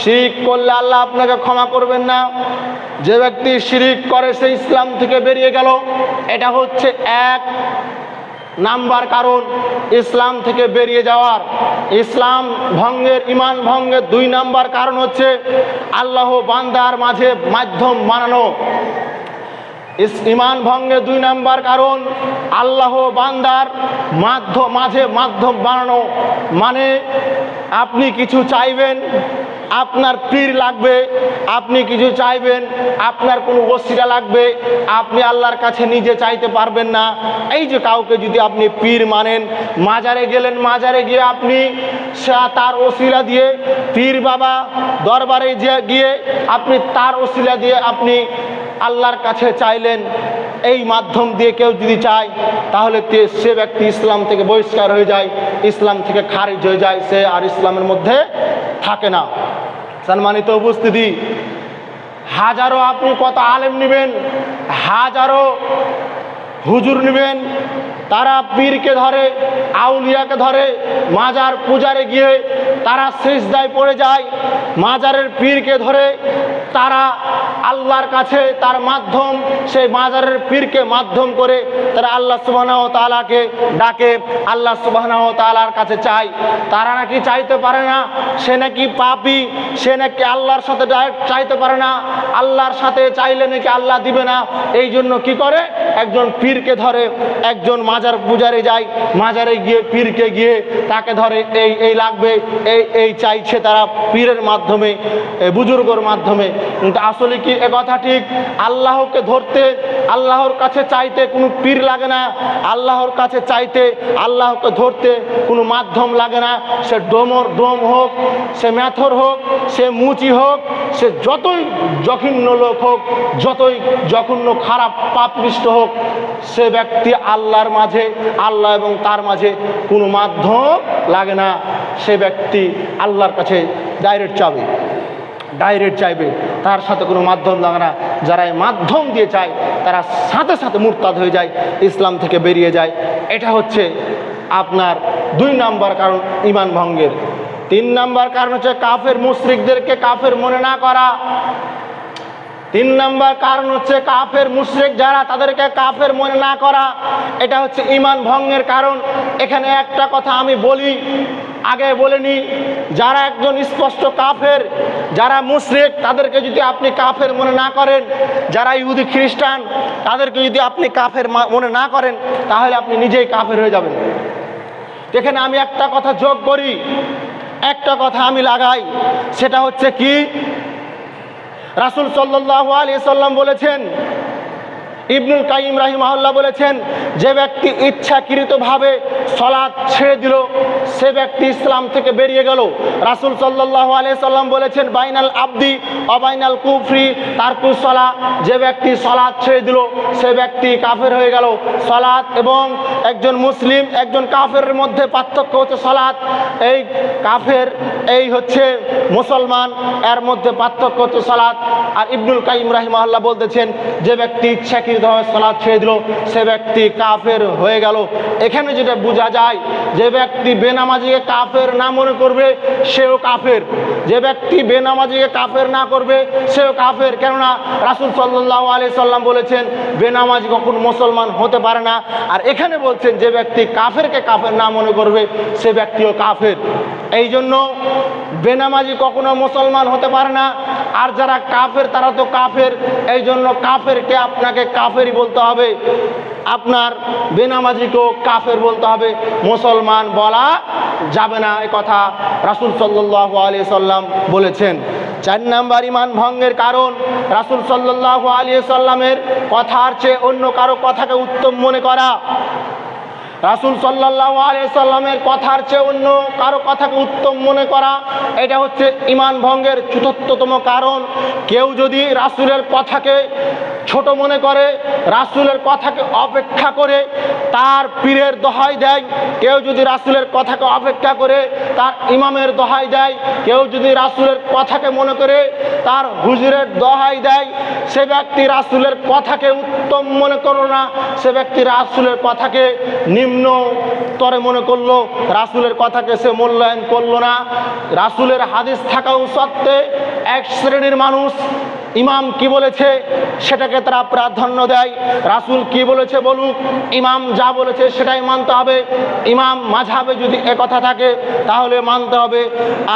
শিরিক করলে আল্লাহ আপনাকে ক্ষমা করবেন না। যে ব্যক্তি শিরিক করে সে ইসলাম থেকে বেরিয়ে গেল। এটা হচ্ছে এক। নাম্বার কারণ ইসলাম থেকে বেরিয়ে যাওয়ার, ইসলাম ভঙ্গের, ইমান ভঙ্গের 2 নাম্বার কারণ হচ্ছে আল্লাহ বান্দার মাঝে মাধ্যম বানানো। ইমান ভঙ্গের 2 নাম্বার কারণ আল্লাহ বান্দার মাঝে মাধ্যম বানানো। মানে আপনি কিছু চাইবেন, আপনার পীর লাগবে, আপনি কিছু চাইবেন, আপনার কোনো ওসিলা লাগবে, আপনি আল্লাহর কাছে নিজে চাইতে পারবেন না। এই যে কাউকে যদি আপনি পীর মানেন, মাজারে গেলেন, মাজারে গিয়ে আপনি তার ওসিলা দিয়ে, পীর বাবা দরবারে গিয়ে আপনি তার ওসিলা দিয়ে আপনি আল্লাহর কাছে চাইলেন, এই মাধ্যম দিয়ে কেউ যদি চায় তাহলে সে ব্যক্তি ইসলাম থেকে বহিষ্কার হয়ে যায়, ইসলাম থেকে খারিজ হয়ে যায়, সে আর ইসলামের মধ্যে থাকে না। সম্মানিত উপস্থিতি, হাজারো আপনি কত আলেম নেবেন, হাজারো হুজুর নেবেন, তারা পীরকে ধরে, আউলিয়াকে ধরে, মাজার পূজারে গিয়ে তারা সিজদায় পড়ে যায়, মাজারের পীরকে ধরে তারা আল্লাহর কাছে তার মাধ্যম, সেই মাজারের পীরকে মাধ্যম করে তারা আল্লাহ সুবহানাহু ওয়া তাআলাকে ডাকে, আল্লাহ সুবহানাহু ওয়া তাআলার কাছে চায়। তারা নাকি চাইতে পারে না, সে নাকি পাপী, সে নাকি আল্লাহর সাথে ডাইরেক্ট চাইতে পারে না, আল্লাহর সাথে চাইলে নাকি আল্লাহ দিবে না। এই জন্য কি করে, একজন পীরকে ধরে, একজন মাজার পূজারে যায়, মাজারে গিয়ে পীরকে গিয়ে তাকে ধরে, এই লাগবে, এই চাইছে তারা পীরের মাধ্যমে, বুজুর্গর মাধ্যমে। কিন্তু আসলে কি এ কথা ঠিক? আল্লাহকে ধরতে, আল্লাহর কাছে চাইতে কোনো পীর লাগে না, আল্লাহর কাছে চাইতে, আল্লাহকে ধরতে কোনো মাধ্যম লাগে না। সে ডোম হোক, সে মেথর হোক, সে মুচি হোক, সে যতই জঘন্য লোক হোক, যতই জঘন্য খারাপ পাপিষ্ট হোক, সে ব্যক্তি আল্লাহর মাঝে, আল্লাহ এবং তার মাঝে কোনো মাধ্যম লাগে না। সে ব্যক্তি আল্লাহর কাছে ডাইরেক্ট চাইবে, তার সাথে কোনো মাধ্যম লাগে না। যারা এই মাধ্যম দিয়ে চায় তারা সাথে সাথে মুরতাদ হয়ে যায়, ইসলাম থেকে বেরিয়ে যায়। এটা হচ্ছে আপনার 2 নাম্বার কারণ ঈমান ভঙ্গের। 3 নাম্বার কারণ হচ্ছে কাফের মুশরিকদেরকে কাফের মনে না করা। 3 নাম্বার কারণ হচ্ছে কাফের মুশরিক যারা, তাদেরকে কাফের মনে না করা। এটা হচ্ছে ঈমান ভঙ্গের কারণ। এখানে একটা কথা আমি বলি, আগে বলেনি, যারা একজন স্পষ্ট কাফের, যারা মুশরিক, তাদেরকে যদি আপনি কাফের মনে না করেন, যারা ইহুদি খ্রিস্টান, তাদেরকে যদি আপনি কাফের মনে না করেন, তাহলে আপনি নিজেই কাফের হয়ে যাবেন। এখানে আমি একটা কথা যোগ করি, একটা কথা আমি লাগাই, সেটা হচ্ছে কি, রাসূল সাল্লাল্লাহু আলাইহি সাল্লাম বলেছেন, ইবনুল কাইয়িম রাহিমাহুল্লাহ বলেছেন, যে ব্যক্তি ইচ্ছাকৃতভাবে সালাত ছেড়ে দিল, সে ব্যক্তি ইসলাম থেকে বেরিয়ে গেল। রাসূল সাল্লাল্লাহু আলাইহি সাল্লাম বলেছেন, বাইনাল আবদি ওয়া বাইনাল কুফরি তারকুস সালাহ, যে ব্যক্তি সালাত ছেড়ে দিল সে ব্যক্তি কাফের হয়ে গেল। সালাত এবং একজন মুসলিম, একজন কাফেরের মধ্যে পার্থক্য হচ্ছে সালাত। এই কাফের, এই হচ্ছে মুসলমান, এর মধ্যে পার্থক্য হচ্ছে সালাত। আর ইবনুল কাইয়িম রাহিমাহুল্লাহ বলতেছেন, যে ব্যক্তি ইচ্ছাকৃতভাবে সালাত ছেড়ে দিল সে ব্যক্তি কাফের হয়ে গেল। এখানে যেটা বোঝা যায়, যে ব্যক্তি বেনামাজিকে কাফের না মনে করবে সেও কাফের, যে ব্যক্তি বেনামাজিকে কাফের না করবে সেও কাফের। কেননা রাসূল সাল্লাল্লাহু আলাইহি সাল্লাম বলেছেন, বেনামাজি কখনো মুসলমান হতে পারে না। আর এখানে বলছেন, যে ব্যক্তি কাফেরকে কাফের না মনে করবে সে ব্যক্তিও কাফের। এই জন্য বেনামাজি কখনো মুসলমান হতে পারে না, আর যারা কাফের তারা তো কাফের। এই জন্য কাফেরকে আপনাকে কাফেরই বলতে হবে, আপনার বেনামাজিকেও কাফের বলতে হবে, মুসলমান বলা যাবে না। এই কথা রাসূল সাল্লাল্লাহু আলাইহি সাল্লাম বলেছেন। 4 নাম্বার ঈমান ভঙ্গের কারণ, রাসূল সাল্লাল্লাহু আলাইহি সাল্লামের কথার চেয়ে অন্য কারো কথাকে উত্তম মনে করা। রাসূল সাল্লাল্লাহু আলাইহি সাল্লামের কথার চেয়ে অন্য কারো কথাকে উত্তম মনে করা, এটা হচ্ছে ঈমান ভঙ্গের ৪র্থতম কারণ। কেউ যদি রাসূলের কথাকে ছোট মনে করে, রাসূলের কথাকে অপেক্ষা করে তার পীরের দোহাই দেয়, কেউ যদি রাসূলের কথাকে অপেক্ষা করে তার ইমামের দোহাই দেয়, কেউ যদি রাসূলের কথাকে মনে করে তার হুজুরের দোহাই দেয়, সে ব্যক্তি রাসূলের কথাকে উত্তম মনে করো না, সে ব্যক্তি রাসূলের কথাকে নিম্ন অন্তরে মনে করলো, রাসূলের কথাকে সে মূল্যায়ন করলো না। রাসূলের হাদিস থাকাও সত্ত্বে এক শ্রেণীর মানুষ ইমাম কি বলেছে সেটাকে তারা প্রাধান্য দেয়। রাসূল কি বলেছে বলুক, ইমাম যা বলেছে সেটাই মানতে হবে। ইমাম মাযহাবে যদি একথা থাকে তাহলে মানতে হবে,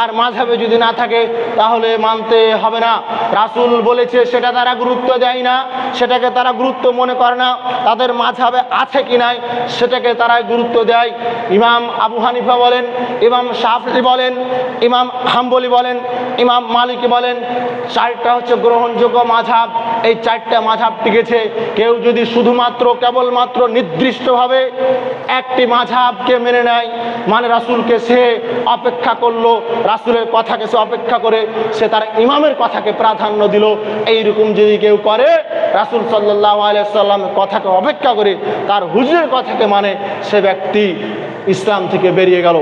আর মাযহাবে যদি না থাকে তাহলে মানতে হবে না। রাসূল বলেছে সেটা তারা গুরুত্ব দেয় না, সেটাকে তারা গুরুত্ব মনে করে না। তাদের মাযহাবে আছে কি নাই সেটাকে তারা গুরুত্ব দেয়। ইমাম আবু হানিফা বলেন, ইমাম শাফিঈ বলেন, ইমাম হাম্বলি বলেন, ইমাম মালিকি বলেন, চারটা হচ্ছে গ্রহণযোগ্য মাযহাব। এই চারটা মাযহাব টিকেছে। কেউ যদি শুধুমাত্র কেবলমাত্র নির্দিষ্টভাবে একটি মাযহাবকে মেনে নেয়, মানে রাসূলকে সে অপেক্ষা করলো, রাসূলের কথাকে সে অপেক্ষা করে সে তার ইমামের কথাকে প্রাধান্য দিল, এইরকম যদি কেউ করে, রাসূল সাল্লাল্লাহু আলাইহি সাল্লামের কথাকে অপেক্ষা করে তার হুজুরের কথাকে মানে, সে ব্যক্তি ইসলাম থেকে বেরিয়ে গেল।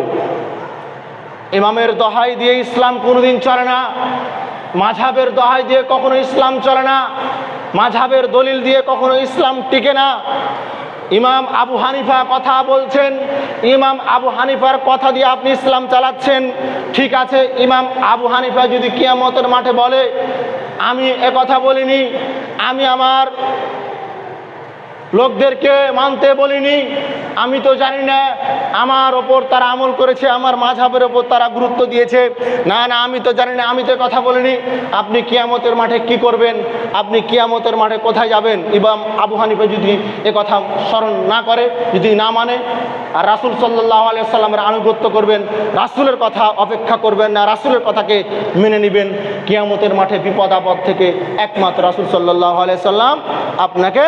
ইমামের দোহাই দিয়ে ইসলাম কোনোদিন চলে না, মাযহাবের দোহাই দিয়ে কখনো ইসলাম চলে না, মাযহাবের দলিল দিয়ে কখনো ইসলাম টিকে না। ইমাম আবু হানিফা কথা বলছেন, ইমাম আবু হানিফার কথা দিয়ে আপনি ইসলাম চালাচ্ছেন, ঠিক আছে। ইমাম আবু হানিফা যদি কিয়ামতের মাঠে বলে আমি একথা বলিনি, আমি আমার লোকদেরকে মানতে বলিনি, আমি তো জানি না, আমার ওপর তারা আমল করেছে, আমার মাযহাবের ওপর তারা গুরুত্ব দিয়েছে, না না আমি তো জানি না, আমি তো কথা বলিনি, আপনি কিয়ামতের মাঠে কি করবেন? আপনি কিয়ামতের মাঠে কোথায় যাবেন? ইমাম আবু হানিফা যদি কথা স্মরণ না করে, যদি না মানে, আর রাসূল সাল্লাল্লাহু আলাইহি সাল্লামের আনুগত্য করবেন, রাসূলের কথা অপেক্ষা করবেন না, রাসূলের কথাকে মেনে নেবেন, কিয়ামতের মাঠে বিপদ আপদ থেকে একমাত্র রাসূল সাল্লাল্লাহু আলাইহি সাল্লাম আপনাকে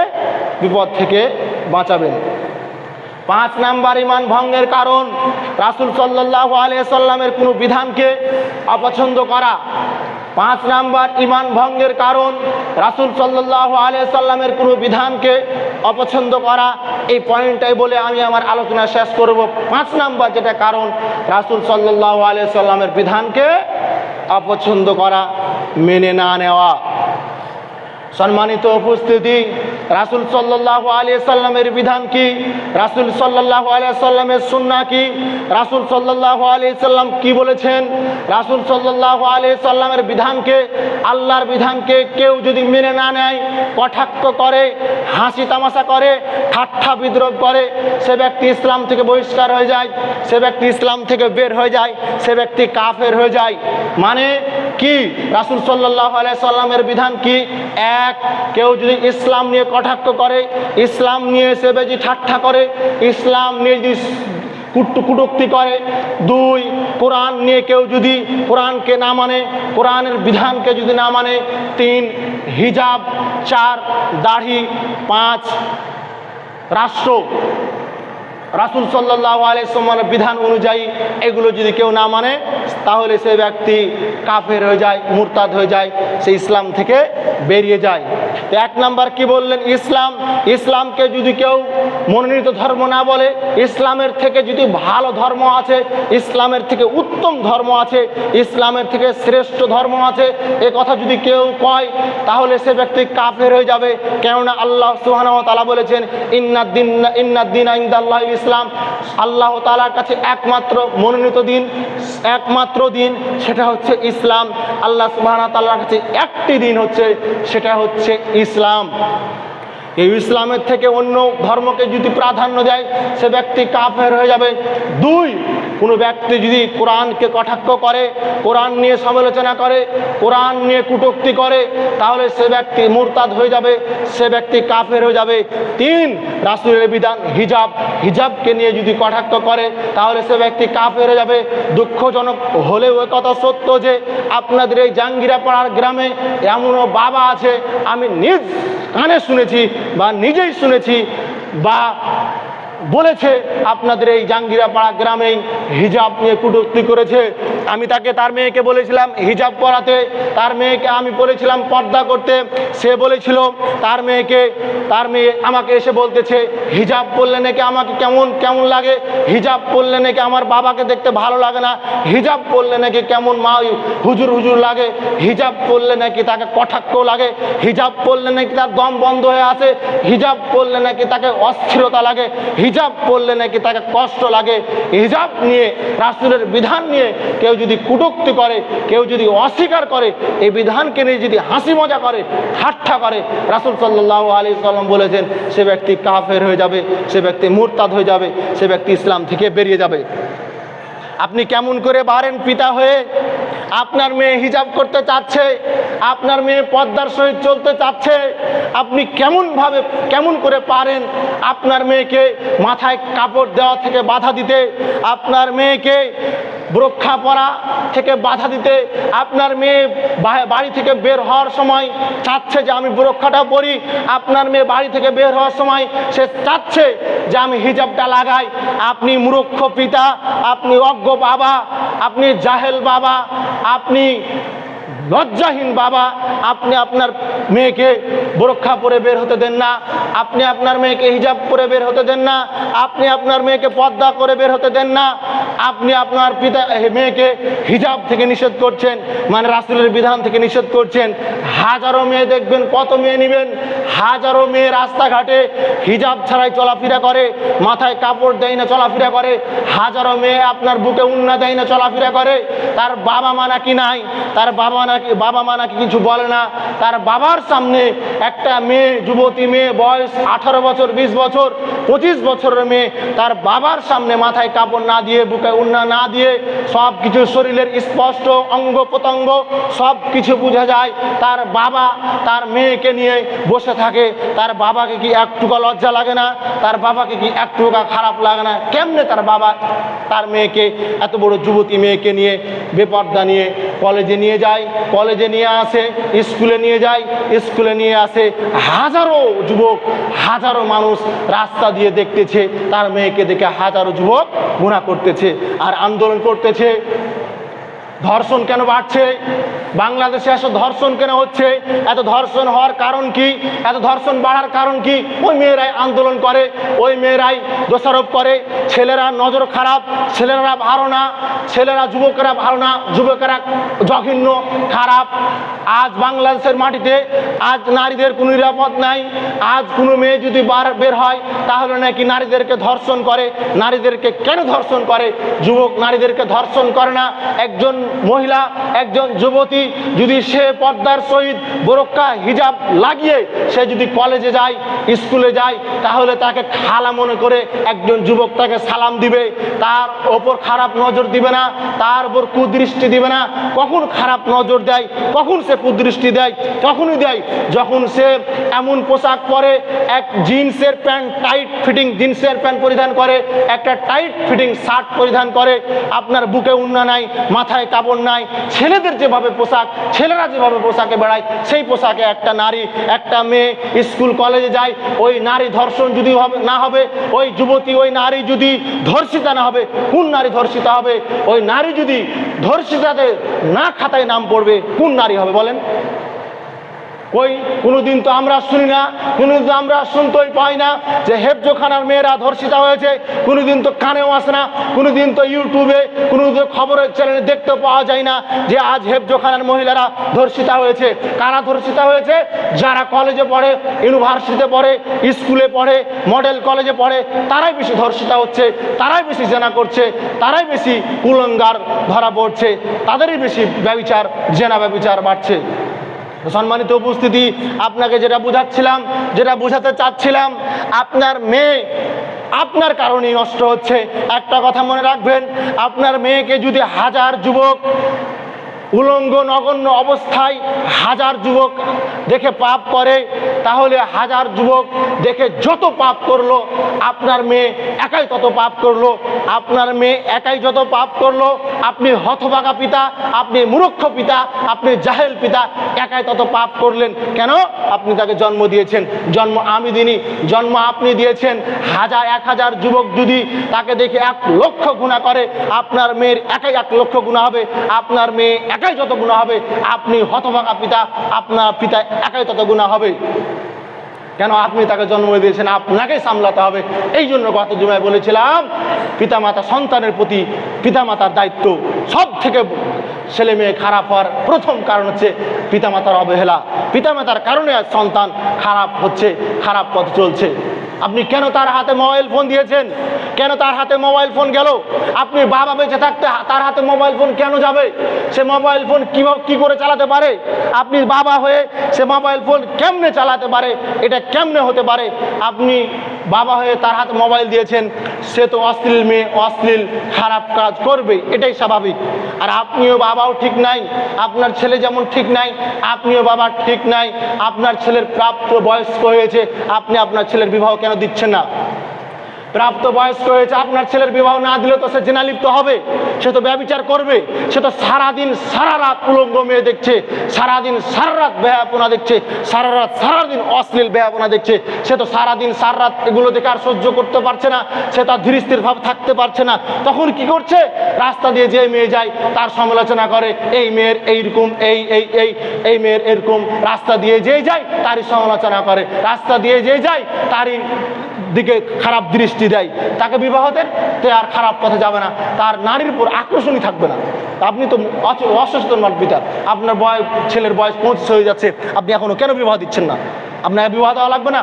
বিপদ থেকে বাঁচাবেন। 5 নাম্বার ঈমান ভঙ্গের কারণ রাসূল সাল্লাল্লাহু আলাইহি সাল্লামের কোনো বিধানকে অপছন্দ করা। 5 নাম্বার ঈমান ভঙ্গের কারণ রাসূল সাল্লাল্লাহু আলাইহি সাল্লামের কোনো বিধানকে অপছন্দ করা। এই পয়েন্টটাই বলে আমি আমার আলোচনা শেষ করব। 5 নাম্বার যেটা কারণ রাসূল সাল্লাল্লাহু আলাইহি সাল্লামের বিধানকে অপছন্দ করা, মেনে না নেওয়া। সম্মানিত উপস্থিতি, রাসূল সাল্লাল্লাহু আলাইহি সাল্লামের বিধান কি? রাসূল সাল্লাল্লাহু আলাইহি সাল্লামের সুন্নাহ কি? রাসূল সাল্লাল্লাহু আলাইহি সাল্লাম কি বলেছেন? রাসূল সাল্লাল্লাহু আলাইহি সাল্লামের বিধানকে, আল্লাহর বিধানকে কেউ যদি মেনে না নেয়, কটাক্ষ করে, হাসি তামাশা করে, ঠাট্টা বিদ্রূপ করে, সে ব্যক্তি ইসলাম থেকে বহিষ্কার হয়ে যায়, সে ব্যক্তি ইসলাম থেকে বের হয়ে যায়, সে ব্যক্তি কাফের হয়ে যায়। মানে কি? রাসূল সাল্লাল্লাহু আলাইহি সাল্লামের বিধান কি? এক, কেউ যদি ইসলাম নিয়ে কটাক্ষ করে, ইসলাম নিয়ে সে বেশি ঠাট্টা করে, ইসলাম নিয়ে যদি কটূক্তি করে। 2, কোরআন নিয়ে কেউ যদি কোরআনকে না মানে, কোরআনের বিধানকে যদি না মানে। 3, হিজাব। 4, দাড়ি। 5, রাষ্ট্র। রাসূল সাল্লাল্লাহু আলাইহি সাল্লামের বিধান অনুযায়ী এগুলো যদি কেউ না মানে, তাহলে সে ব্যক্তি কাফের হয়ে যায়, মুরতাদ হয়ে যায়, সে ইসলাম থেকে বেরিয়ে যায়। তো 1 নাম্বার কি বললেন? ইসলাম। ইসলামকে যদি কেউ মনোনীত ধর্ম না বলে, ইসলামের থেকে যদি ভালো ধর্ম আছে, ইসলামের থেকে উত্তম ধর্ম আছে, ইসলামের থেকে শ্রেষ্ঠ ধর্ম আছে, এ কথা যদি কেউ কয়, তাহলে সে ব্যক্তি কাফের হয়ে যাবে। কেননা আল্লাহ সুবহানাহু ওয়া তাআলা বলেছেন, ইন্নাদ-দীনা ইনদাল্লাহি ইসলাম। আল্লাহ তাআলার কাছে একমাত্র মনোনীত দিন, একমাত্র দিন, সেটা হচ্ছে ইসলাম। আল্লাহ সুবহানাহু ওয়া তাআলার কাছে একটি দিন হচ্ছে, সেটা হচ্ছে ইসলাম। এই ইসলামের থেকে অন্য ধর্মকে যদি প্রাধান্য দেয়, সে ব্যক্তি কাফের হয়ে যাবে। 2, কোনো ব্যক্তি যদি কোরআনকে কটাক্ষ করে, কোরআন নিয়ে সমালোচনা করে, কোরআন নিয়ে কটূক্তি করে, তাহলে সে ব্যক্তি মুরতাদ হয়ে যাবে, সে ব্যক্তি কাফের হয়ে যাবে। 3, রাসূলের বিধান হিজাব, হিজাবকে নিয়ে যদি কটাক্ষ করে, তাহলে সে ব্যক্তি কাফের হয়ে যাবে। দুঃখজনক হলেও এ কথা সত্য যে আপনাদের এই জাঙ্গিরাপাড়ার গ্রামে এমনও বাবা আছে, আমি নিজ কানে শুনেছি বা নিজেই শুনেছি বা বলেছে, আপনাদের এই জাঙ্গিরাপাড়া গ্রামেই হিজাব নিয়ে কটূক্তি করেছে। আমি তার মেয়েকে বলেছিলাম হিজাব পরাতে, তার মেয়েকে আমি বলেছিলাম পর্দা করতে, সে বলেছিল তার মেয়ে আমাকে এসে বলতেছে হিজাব পরলে নাকি আমাকে কেমন লাগে, হিজাব পরলে নাকি আমার বাবাকে দেখতে ভালো লাগে না, হিজাব পরলে নাকি কেমন মা হুজুর লাগে, হিজাব পরলে নাকি তাকে কটাক্ষ লাগে, হিজাব পরলে নাকি তার দম বন্ধ হয়ে আসে, হিজাব পরলে নাকি তাকে অস্থিরতা লাগে, হিজাব হিজাব পরলে নাকি তাকে কষ্ট লাগে। হিজাব নিয়ে, রাসূলের বিধান নিয়ে কেউ যদি কটূক্তি করে, কেউ যদি অস্বীকার করে, এই বিধানকে নিয়ে যদি হাসি মজা করে, ঠাট্টা করে, রাসূল সাল্লাল্লাহু আলাইহি ওয়াসাল্লাম বলেছেন সে ব্যক্তি কাফের হয়ে যাবে, সে ব্যক্তি মুরতাদ হয়ে যাবে, সে ব্যক্তি ইসলাম থেকে বেরিয়ে যাবে। আপনি কেমন করে পারেন পিতা হয়ে? আপনার মেয়ে হিজাব করতে চাচ্ছে, আপনার মেয়ে পর্দার সহিত চলতে চাচ্ছে, আপনি কেমন করে পারেন আপনার মেয়েকে মাথায় কাপড় দেওয়া থেকে বাধা দিতে, আপনার মেয়েকে বোরখা পরা থেকে বাধা দিতে? আপনার মেয়ে বাড়ি থেকে বের হওয়ার সময় চাচ্ছে যে আমি বোরখাটা পরি, আপনার মেয়ে বাড়ি থেকে বের হওয়ার সময় সে চাচ্ছে যে আমি হিজাবটা লাগাই। আপনি মূর্খ পিতা, আপনি অজ্ঞ বাবা, আপনি জাহেল বাবা, আপনি লজ্জাহীন বাবা। আপনি আপনার মেয়েকে বোরখা পরে বের হতে দেন না, আপনি আপনার মেয়েকে হিজাব পরে বের হতে দেন না, আপনি আপনার মেয়েকে পর্দা করে বের হতে দেন না, আপনি আপনার মেয়েকে হিজাব থেকে নিষেধ করছেন, মানে রাসূলের বিধান থেকে নিষেধ করছেন। হাজারো মেয়ে দেখবেন, কত মেয়ে নেবেন, হাজারো মেয়ে রাস্তাঘাটে হিজাব ছাড়াই চলাফেরা করে, মাথায় কাপড় দেয় না চলাফেরা করে, হাজারো মেয়ে আপনার বুকে উন্না দেয় না চলাফেরা করে। তার বাবা মা নাকি নাই, তার বাবা মা নাকি কিছু বলে না। তার বাবার সামনে একটা মেয়ে, যুবতী মেয়ে, বয়স 18 বছর, 20 বছর, 25 বছরের মেয়ে, তার বাবার সামনে মাথায় কাপড় না দিয়ে, বুকে উন্না না দিয়ে, সব কিছু শরীরের স্পষ্ট অঙ্গ প্রত্যঙ্গ সব কিছু বোঝা যায়, তার বাবা তার মেয়েকে নিয়ে বসে থাকে। তার বাবাকে কি একটুকু লজ্জা লাগে না? তার বাবাকে কি একটুকু খারাপ লাগে না? কেমনে তার বাবা তার মেয়েকে, এত বড় যুবতী মেয়েকে নিয়ে বেপর্দা নিয়ে কলেজে নিয়ে যায়, কলেজে নিয়ে আসে, স্কুলে নিয়ে যায়, স্কুলে নিয়ে আসে। হাজারো যুবক, হাজারো মানুষ রাস্তা দিয়ে দেখতেছে, তার মেয়েকে দেখে হাজারো যুবক গুনাহ করতেছে আর আন্দোলন করতেছে। ধর্ষণ কেন বাড়ছে? বাংলাদেশে এত ধর্ষণ কেন হচ্ছে? এত ধর্ষণ হওয়ার কারণ কি? এত ধর্ষণ বাড়ার কারণ কি? ওই মেয়েরাই আন্দোলন করে, ওই মেয়েরাই দোষারোপ করে। ছেলেরা নজর খারাপ, ছেলেরা ভালো না, ছেলেরা যুবকেরা ভালো না, যুবকেরা জঘন্য খারাপ। আজ বাংলাদেশের মাটিতে আজ নারীদের কোনো নিরাপদ নাই। আজ কোনো মেয়ে যদি বের হয় তাহলে নাকি নারীদেরকে ধর্ষণ করে। নারীদেরকে কেন ধর্ষণ করে? যুবক নারীদেরকে ধর্ষণ করে না। একজন মহিলা, একজন যুবতী যদি সে পর্দার সহিত বোরকা হিজাব লাগিয়ে সে যদি কলেজে যায়, স্কুলে যায়, তাহলে তাকে খালা মনে করে একজন যুবক তাকে সালাম দিবে, তার ওপর খারাপ নজর দিবে না, তার উপর কুদৃষ্টি দিবে না। কখন খারাপ নজর দেয়, কখন সে কুদৃষ্টি দেয়? তখনই দেয় যখন সে এমন পোশাক পরে, এক জিন্সের প্যান্ট, টাইট ফিটিং জিন্সের প্যান্ট পরিধান করে, একটা টাইট ফিটিং শার্ট পরিধান করে, আপনার বুকে উন্না নাই, মাথায় কাপড় নাই। ছেলেদের যেভাবে পোশাক, ছেলেরা যেভাবে পোশাকে বেড়ায়, সেই পোশাকে একটা নারী, একটা মেয়ে স্কুল কলেজে যায়। ওই নারী ধর্ষণ যদি না হবে, ওই যুবতী, ওই নারী যদি ধর্ষিতা না হবে, কোন নারী ধর্ষিতা হবে? ওই নারী যদি ধর্ষিতাতে না খাতায় নাম পড়বে, কোন নারী হবে বলেন? ওই কোনোদিন তো আমরা শুনি না, কোনোদিন তো আমরা শুনতেই পাই না যে হেফজোখানার মেয়েরা ধর্ষিতা হয়েছে। কোনোদিন তো কানেও আসে না, কোনোদিন তো ইউটিউবে, কোনোদিন খবরের চ্যানেলে দেখতে পাওয়া যায় না যে আজ হেফজোখানার মহিলারা ধর্ষিতা হয়েছে। কারা ধর্ষিতা হয়েছে? যারা কলেজে পড়ে, ইউনিভার্সিটিতে পড়ে, স্কুলে পড়ে, মডেল কলেজে পড়ে, তারাই বেশি ধর্ষিতা হচ্ছে, তারাই বেশি জেনা করছে, তারাই বেশি কুলঙ্গার ধরা পড়ছে, তাদেরই বেশি ব্যভিচার, জেনা ব্যভিচার বাড়ছে। সম্মানিত উপস্থিতি, আপনাকে যেটা বুঝাচ্ছিলাম, যেটা বুঝাতে চাচ্ছিলাম, আপনার মেয়ে আপনার কারণেই নষ্ট হচ্ছে। একটা কথা মনে রাখবেন, আপনার মেয়েকে যদি হাজার যুবক উলঙ্গ নগণ্য অবস্থায় হাজার যুবক দেখে পাপ করে, তাহলে হাজার যুবক দেখে যত পাপ করলো, আপনার মেয়ে একাই তত পাপ করলো। আপনার মেয়ে একাই যত পাপ করলো, আপনি হতভাগা পিতা, আপনি মূর্খ পিতা, আপনি জাহেল পিতা, একাই তত পাপ করলেন। কেন? আপনি তাকে জন্ম দিয়েছেন। জন্ম আমি দিইনি, জন্ম আপনি দিয়েছেন। 1000-1000 যুবক যদি তাকে দেখে 1 লক্ষ গুনাহ করে, আপনার মেয়ের একাই 1 লক্ষ গুনাহ হবে। আপনার মেয়ে একাই যত গুনাহ হবে, আপনি হতভাগা পিতা, আপনার পিতা একাই তত গুনাহ হবে। কেন? আপনি তাকে জন্ম দিয়েছেন, আপনাকেই সামলাতে হবে। এই জন্য গত জুমায় বলেছিলাম, পিতামাতা সন্তানের প্রতি পিতামাতার দায়িত্ব। সব থেকে ছেলে মেয়ে খারাপ হওয়ার প্রথম কারণ হচ্ছে পিতামাতার অবহেলা। পিতামাতার কারণে আজ সন্তান খারাপ হচ্ছে, খারাপ পথ চলছে। আপনি কেন তার হাতে মোবাইল ফোন দিয়েছেন? কেন তার হাতে মোবাইল ফোন গেল? আপনি বাবা বেঁচে থাকতে তার হাতে মোবাইল ফোন কেন যাবে? সে মোবাইল ফোন কি করে চালাতে পারে? আপনি বাবা হয়ে সে মোবাইল ফোন কেমনে চালাতে পারে? এটা কেমনে হতে পারে? আপনি বাবা হয়ে তার হাতে মোবাইল দিয়েছেন, সে তো অশ্লীল মেয়ে, অশ্লীল খারাপ কাজ করবে, এটাই স্বাভাবিক। আর আপনিও বাবাও ঠিক নাই, আপনার ছেলে যেমন ঠিক নাই, আপনিও বাবা ঠিক নাই। আপনার ছেলের প্রাপ্ত বয়স্ক হয়েছে, আপনি আপনার ছেলের বিবাহ কেন দিচ্ছেন না? প্রাপ্ত বয়স্ক হয়েছে, আপনার ছেলের বিবাহ না দিলে তো সে জেনা লিপ্ত হবে, সে তো ব্যভিচার করবে, সে তো সারাদিন সারা রাত উলঙ্গ মেয়ে দেখছে, সারাদিন সারা রাত বেহাপনা দেখছে, সারাদিন অশ্লীল বেহাপনা দেখছে। সে তো সারাদিন সারা রাত এগুলো দেখে আর সহ্য করতে পারছে না, সে তার ধীর স্থির ভাবে থাকতে পারছে না। তখন কি করছে? রাস্তা দিয়ে যে মেয়ে যায় তার সমালোচনা করে, এই মেয়ের এইরকম, এই মেয়ের এরকম। রাস্তা দিয়ে যে যায় তারই সমালোচনা করে, রাস্তা দিয়ে যে যায় তারই দিকে খারাপ দৃষ্টি দেয়। তাকে বিবাহ দেন, তে আর খারাপ পথে যাবে না, তার নারীর উপর আকর্ষণই থাকবে না। আপনি তো অসচেতন পিতা, আপনার ছেলের বয়স 25 হয়ে যাচ্ছে, আপনি এখনো কেন বিবাহ দিচ্ছেন না? আপনাকে বিবাহ দেওয়া লাগবে না?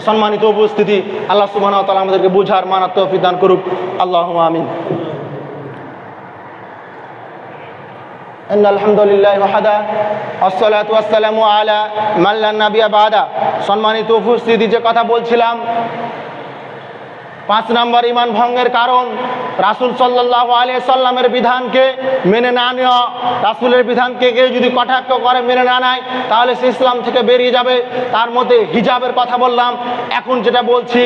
সম্মানিত উপস্থিতি, আল্লাহ সুবহানাহু ওয়া তাআলা আমাদেরকে বুঝার মানার তৌফিক দান করুক। আল্লাহুম্মা আমিন। আলহামদুলিল্লাহ ওয়াহদা আসসালাতু ওয়াসসালামু আলা মান লা নাবিয়্যা বাদা। সম্মানিত উপস্থিতি, যে কথা বলছিলাম, 5 নম্বর ঈমান ভঙ্গের কারণ রাসূল সাল্লাল্লাহু আলাইহি সাল্লামের বিধানকে মেনে না নেওয়া। রাসূলের বিধানকে কেউ যদি কটাক্ষ করে, মেনে না নেয়, তাহলে সে ইসলাম থেকে বেরিয়ে যাবে। তার মধ্যে হিজাবের কথা বললাম। এখন যেটা বলছি,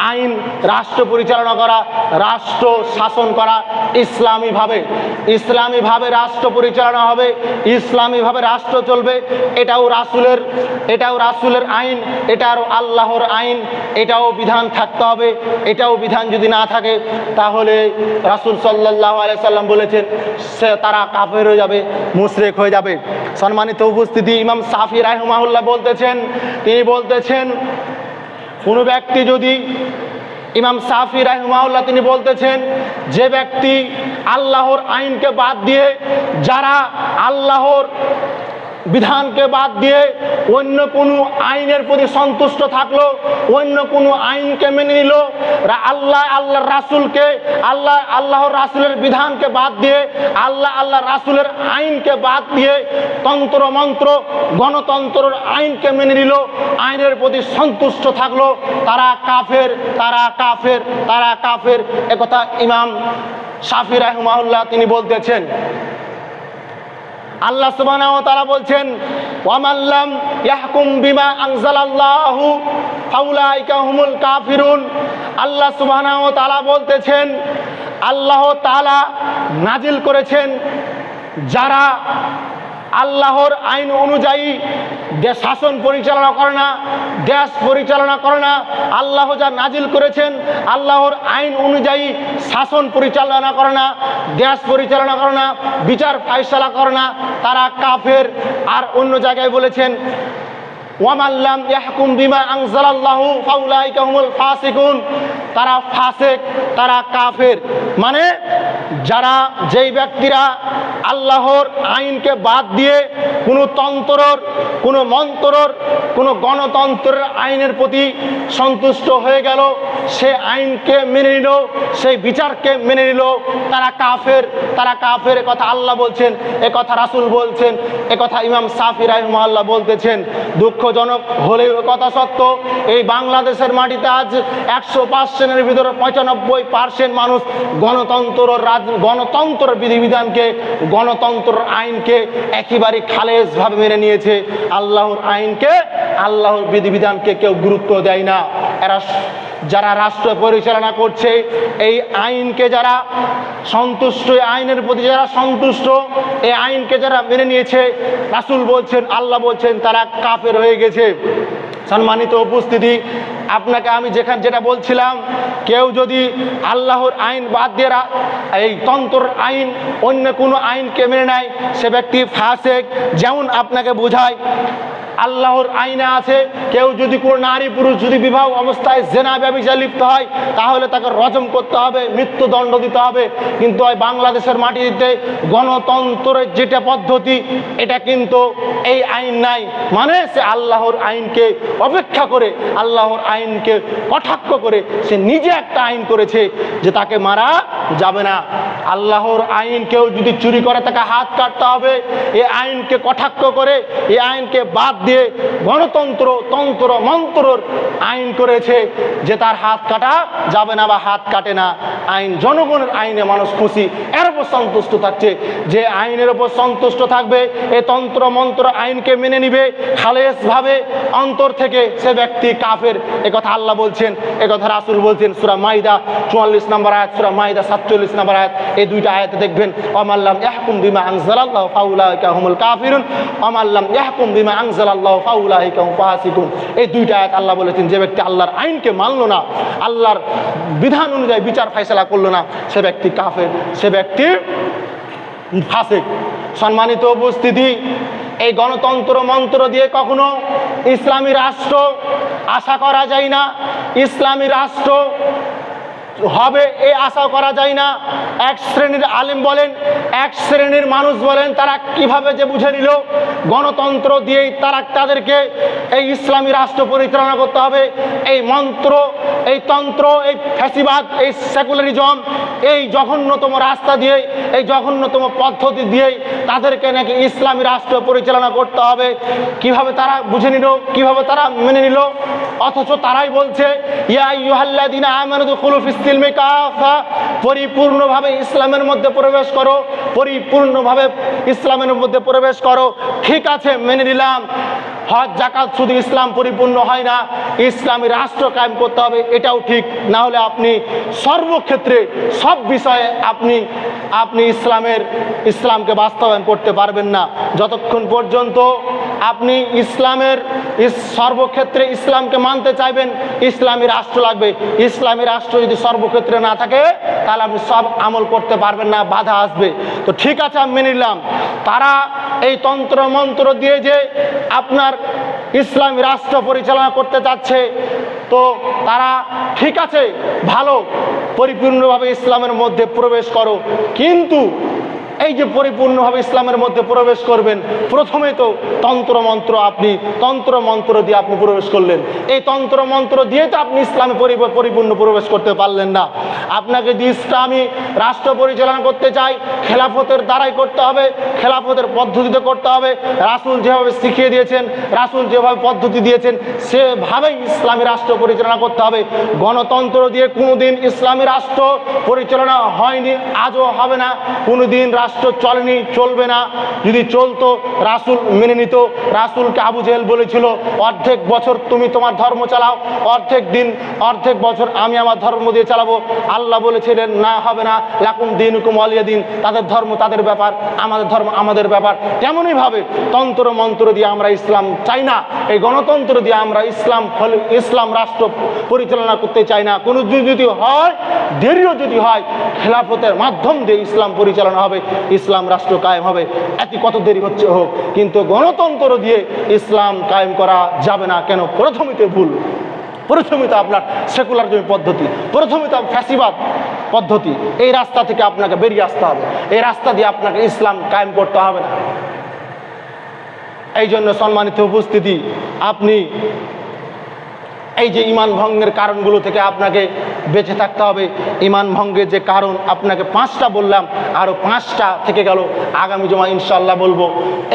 আইন, রাষ্ট্র পরিচালনা করা, রাষ্ট্র শাসন করা ইসলামীভাবে রাষ্ট্র পরিচালনা হবে, ইসলামীভাবে রাষ্ট্র চলবে। এটাও রাসূলের আইন, এটাও আল্লাহর আইন, এটাও বিধান থাকতে হবে। এটাও বিধান যদি না থাকে, তাহলে রাসূল সাল্লাল্লাহু আলাইহি সাল্লাম বলেছেন তারা কাফের হয়ে যাবে, মুশরিক হয়ে যাবে। সম্মানিত উপস্থিতি, ইমাম শাফি রাহিমাহুল্লাহ তিনি বলতেছেন কোনো ব্যক্তি যদি, ইমাম শাফি রাহিমাহুল্লাহ তিনি বলতেছেন, যে ব্যক্তি আল্লাহর আইনকে বাদ দিয়ে, যারা আল্লাহর বিধানকে বাদ দিয়ে অন্য কোনো আইনের প্রতি সন্তুষ্ট থাকলো, অন্য কোনো আইনকে মেনে নিল, আল্লাহর রাসূলের বিধানকে বাদ দিয়ে, আল্লাহ রাসূলের আইনকে বাদ দিয়ে তন্ত্র মন্ত্র গণতন্ত্রের আইনকে মেনে নিল, আইনের প্রতি সন্তুষ্ট থাকলো, তারা কাফের। একথা ইমাম শাফি রাহিমাহুল্লাহ তিনি বলতেছেন। আল্লাহ সুবহানাহু ওয়া তাআলা বলছেন, ওয়া মান লাম ইয়াহকুম বিমা আনজালাল্লাহু ফাউলাইকা হুমুল কাফিরুন। আল্লাহ সুবহানাহু ওয়া তাআলা বলতেছেন, আল্লাহ তাআলা নাজিল করেছেন, যারা আল্লাহর আইন অনুযায়ী শাসন পরিচালনা করে না, দেশ পরিচালনা করে না, আল্লাহ যা নাজিল করেছেন আল্লাহর আইন অনুযায়ী শাসন পরিচালনা করে না, দেশ পরিচালনা করে না, বিচার ফায়সালা করে না, তারা কাফের। আর অন্য জায়গায় বলেছেন, ওয়া মান লাম ইয়াহকুম বিমা আনজালাল্লাহু ফাউলাইকা হুমুল ফাসিকুন। তারা ফাসিক, তারা কাফের। মানে যেই ব্যক্তিরা আল্লাহর আইনকে বাদ দিয়ে কোনো তন্ত্রর, কোনো মন্ত্রর, কোনো গণতন্ত্রের আইনের প্রতি সন্তুষ্ট হয়ে গেল, সে আইনকে মেনে নিল, সেই বিচারকে মেনে নিল, তারা কাফের। কথা আল্লাহ বলছেন, কথা রাসূল বলছেন, কথা ইমাম শাফি রাহিমাহুল্লাহ বলতেছেন। দুঃখজনক হলেও কথা সত্য, এই বাংলাদেশের মাটিতে আজ 100%-এর ভিতরে 95% মানুষ গণতন্ত্রের বিধিবিধানকে, গণতন্ত্রের আইনকে একেবারে খালেজভাবে মেনে নিয়েছে। আল্লাহর আইনকে, আল্লাহর বিধিবিধানকে কেউ গুরুত্ব দেয় না। যারা রাষ্ট্র পরিচালনা করছে, এই আইনকে যারা সন্তুষ্ট, আইনের প্রতি যারা সন্তুষ্ট, এই আইনকে যারা মেনে নিয়েছে, রাসূল বলছেন, আল্লাহ বলছেন, তারা কাফের হয়ে গেছে। সম্মানিত উপস্থিতি, আপনাকে আমি যেটা বলছিলাম, কেউ যদি আল্লাহর আইন বাদ দিয়ে এই তন্ত্রের আইন, অন্য কোনো আইনকে মেনে নেয়, সে ব্যক্তি ফাসিক। যেমন আপনাকে বোঝায়, আল্লাহর আইনে আছে কেউ যদি কোনো নারী পুরুষ যদি বিবাহ অবস্থায় জেনা ব্যভিচারে লিপ্ত হয় তাহলে তাকে রজম করতে হবে, মৃত্যুদণ্ড দিতে হবে। কিন্তু ওই বাংলাদেশের মাটিতে গণতন্ত্রের যেটা পদ্ধতি এটা কিন্তু এই আইন নাই, মানে সে আল্লাহর আইনকে অপেক্ষা করে, আল্লাহর আইনকে কটাক্ষ করে সে নিজে একটা আইন করেছে যে তাকে মারা যাবে না। আল্লাহর আইন কেউ যদি চুরি করে তাকে হাত কাটতে হবে, এই আইনকে কটাক্ষ করে এই আইনকে বাদ দিয়ে গণতন্ত্র তন্ত্র মন্ত্রর আইন করেছে যে তার হাত কাটা যাবে না বা হাত কাটে না। আইন জনগণের আইনে মানুষ খুশি, এর উপর সন্তুষ্ট থাকছে। যে আইনের উপর সন্তুষ্ট থাকবে, এই তন্ত্র মন্ত্র আইনকে মেনে নিবে খালেস ভাবে অন্তর থেকে, সে ব্যক্তি কাফের। একথা আল্লাহ বলছেন, একথা রাসূল বলছেন। সূরা মাইদা 44 নম্বর আয়াত, সূরা মাইদা 47 নম্বর আয়াত, এই দুইটা আয়াতে দেখবেন ওয়ামাল্লাম ইয়াহকুম বিমা আনজালাল্লাহু ফাউলাইকা হুমুল কাফিরুন ওয়ামাল্লাম ইয়াহকুম বিমা আনজালাল্লাহু ফাউলাইকা হুম ফাসিকুন। এই দুইটা আয়াত আল্লাহ বলেছেন যে ব্যক্তি আল্লাহর আইনকে মানলো না, আল্লাহর বিধান অনুযায়ী বিচার ফয়সালা করলো না, সে ব্যক্তি কাফের, সে ব্যক্তি ফাসিক। সম্মানিত উপস্থিতি, এই গণতন্ত্র মন্ত্র দিয়ে কখনো ইসলামী রাষ্ট্র আশা করা যায় না, ইসলামী রাষ্ট্র হবে এই আশা করা যায় না। এক শ্রেণীর আলেম বলেন, এক শ্রেণীর মানুষ বলেন, তারা কিভাবে যে বুঝে নিল গণতন্ত্র দিয়েই তারা তাদেরকে এই ইসলামী রাষ্ট্র পরিচালনা করতে হবে। এই মন্ত্র, এই তন্ত্র, এই ফ্যাসিবাদ, এই সেকুলারিজম, এই জঘন্যতম রাস্তা দিয়ে, এই জঘন্যতম পদ্ধতি দিয়েই তাদেরকে নাকি ইসলামী রাষ্ট্র পরিচালনা করতে হবে। কিভাবে তারা বুঝে নিল, কিভাবে তারা মেনে নিল? অথচ তারাই বলছে ইয়া আইয়ুহাল্লাযীনা আমানু দুখুলু ফিস সিলমি কাফা, পরিপূর্ণভাবে ইসলামের মধ্যে প্রবেশ করো, পরিপূর্ণভাবে ইসলামের মধ্যে প্রবেশ করো। ঠিক আছে, মেনে নিলাম, হজ জাকাত শুধু ইসলাম পরিপূর্ণ হয় না, ইসলামী রাষ্ট্র কায়েম করতে হবে, এটাও ঠিক। না হলে আপনি সর্বক্ষেত্রে সব বিষয়ে আপনি ইসলামকে বাস্তবায়ন করতে পারবেন না। যতক্ষণ পর্যন্ত আপনি সর্বক্ষেত্রে ইসলামকে মানতে চাইবেন, ইসলামী রাষ্ট্র লাগবে। ইসলামী রাষ্ট্র যদি সর্বক্ষেত্রে না থাকে তাহলে আপনি সব আমল করতে পারবেন না, বাধা আসবে। তো ঠিক আছে, আমি মেনে নিলাম তারা এই তন্ত্র মন্ত্র দিয়ে যে আপনার ইসলামী রাষ্ট্র পরিচালনা করতে যাচ্ছে, তো তারা ঠিক আছে, ভালো, পরিপূর্ণভাবে ইসলামের মধ্যে প্রবেশ করো। কিন্তু এই যে পরিপূর্ণভাবে ইসলামের মধ্যে প্রবেশ করবেন, প্রথমে তো তন্ত্র মন্ত্র দিয়ে আপনি প্রবেশ করলেন। এই তন্ত্র মন্ত্র দিয়ে তো আপনি ইসলামে পরিপূর্ণ প্রবেশ করতে পারলেন না। আপনাকে যদি ইসলামী রাষ্ট্র পরিচালনা করতে চাই, খেলাফতের দ্বারাই করতে হবে, খেলাফতের পদ্ধতিতে করতে হবে। রাসূল যেভাবে শিখিয়ে দিয়েছেন, রাসূল যেভাবে পদ্ধতি দিয়েছেন, সেভাবেই ইসলামী রাষ্ট্র পরিচালনা করতে হবে। গণতন্ত্র দিয়ে কোনোদিন ইসলামী রাষ্ট্র পরিচালনা হয়নি, আজও হবে না। কোনোদিন রাষ্ট্র চলেনি, চলবে না। যদি চলতো রাসূল মেনে নিত। রাসূলকে আবু জেহেল বলেছিল অর্ধেক বছর তুমি তোমার ধর্ম চালাও, অর্ধেক বছর আমি আমার ধর্ম দিয়ে চালাবো। আল্লাহ বলেছিলেন না, হবে না, লাকুম দীনুকুম ওয়ালিয়া দিন, তাদের ধর্ম তাদের ব্যাপার, আমাদের ধর্ম আমাদের ব্যাপার। তেমনই ভাবে তন্ত্র মন্ত্র দিয়ে আমরা ইসলাম চাই না, এই গণতন্ত্র দিয়ে আমরা ইসলাম রাষ্ট্র পরিচালনা করতে চাই না। কোনো যদি হয়, দেরিও যদি হয়, খেলাফতের মাধ্যম দিয়ে ইসলাম পরিচালনা হবে, ইসলাম রাষ্ট্র কায়েম হবে। এত কত দেরি হচ্ছে হোক, কিন্তু গণতন্ত্র দিয়ে ইসলাম কায়েম করা যাবে না। কেন? প্রথমেই তো ভুল, প্রথমেই তো আপনার সেকুলারিজম পদ্ধতি, প্রথমেই তো ফ্যাসিবাদ পদ্ধতি। এই রাস্তা থেকে আপনাকে বেরিয়ে আসতে হবে, এই রাস্তা দিয়ে আপনাকে ইসলাম কায়েম করতে হবে না। এই জন্য সম্মানিত উপস্থিতি, আপনি এই যে ঈমান ভঙ্গের কারণগুলো থেকে আপনাকে বেঁচে থাকতে হবে। ঈমান ভঙ্গের যে কারণ আপনাকে 5টা বললাম, আরও 5টা থেকে গেল, আগামী জমা ইনশাআল্লাহ বলবো।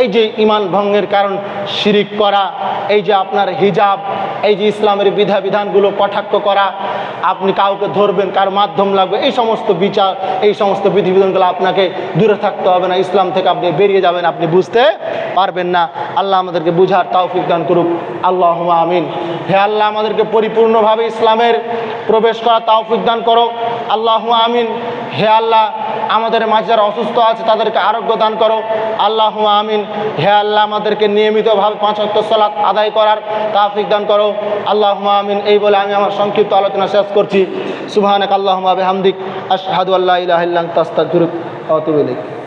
এই যে ঈমান ভঙ্গের কারণ, শিরিক করা, এই যে আপনার হিজাব, এই যে ইসলামের বিধানগুলো কটাক্ষ করা, আপনি কাউকে ধরবেন, কার মাধ্যম লাগবে, এই সমস্ত বিচার, এই সমস্ত বিধিবিধানগুলো আপনাকে দূরে থাকতে হবে না। ইসলাম থেকে আপনি বেরিয়ে যাবেন, আপনি বুঝতে পারবেন না। আল্লাহ আমাদেরকে বুঝার তৌফিক দান করুক, আল্লাহুম্মা আমিন। হে আল্লাহ, আমাদেরকে পরিপূর্ণভাবে ইসলামের প্রবেশ করার তৌফিক দান করো, আল্লাহুম্মা আমিন। হে আল্লাহ, আমাদের মাঝে যারা অসুস্থ আছে তাদেরকে আরোগ্য দান করো, আল্লাহুম্মা আমিন। হে আল্লাহ, আমাদেরকে নিয়মিতভাবে 5 ওয়াক্ত সালাত আদায় করার তৌফিক দান করো, আল্লাহুম্মা আমিন। এই বলে আমি আমার সংক্ষিপ্ত আলোচনা শেষ করছি। সুবহানাকা আল্লাহুম্মা বিহামদিক, আশহাদু আল্লা ইলাহা ইল্লা আনতা, আস্তাগফিরুকা ওয়া আতুবু ইলাইক।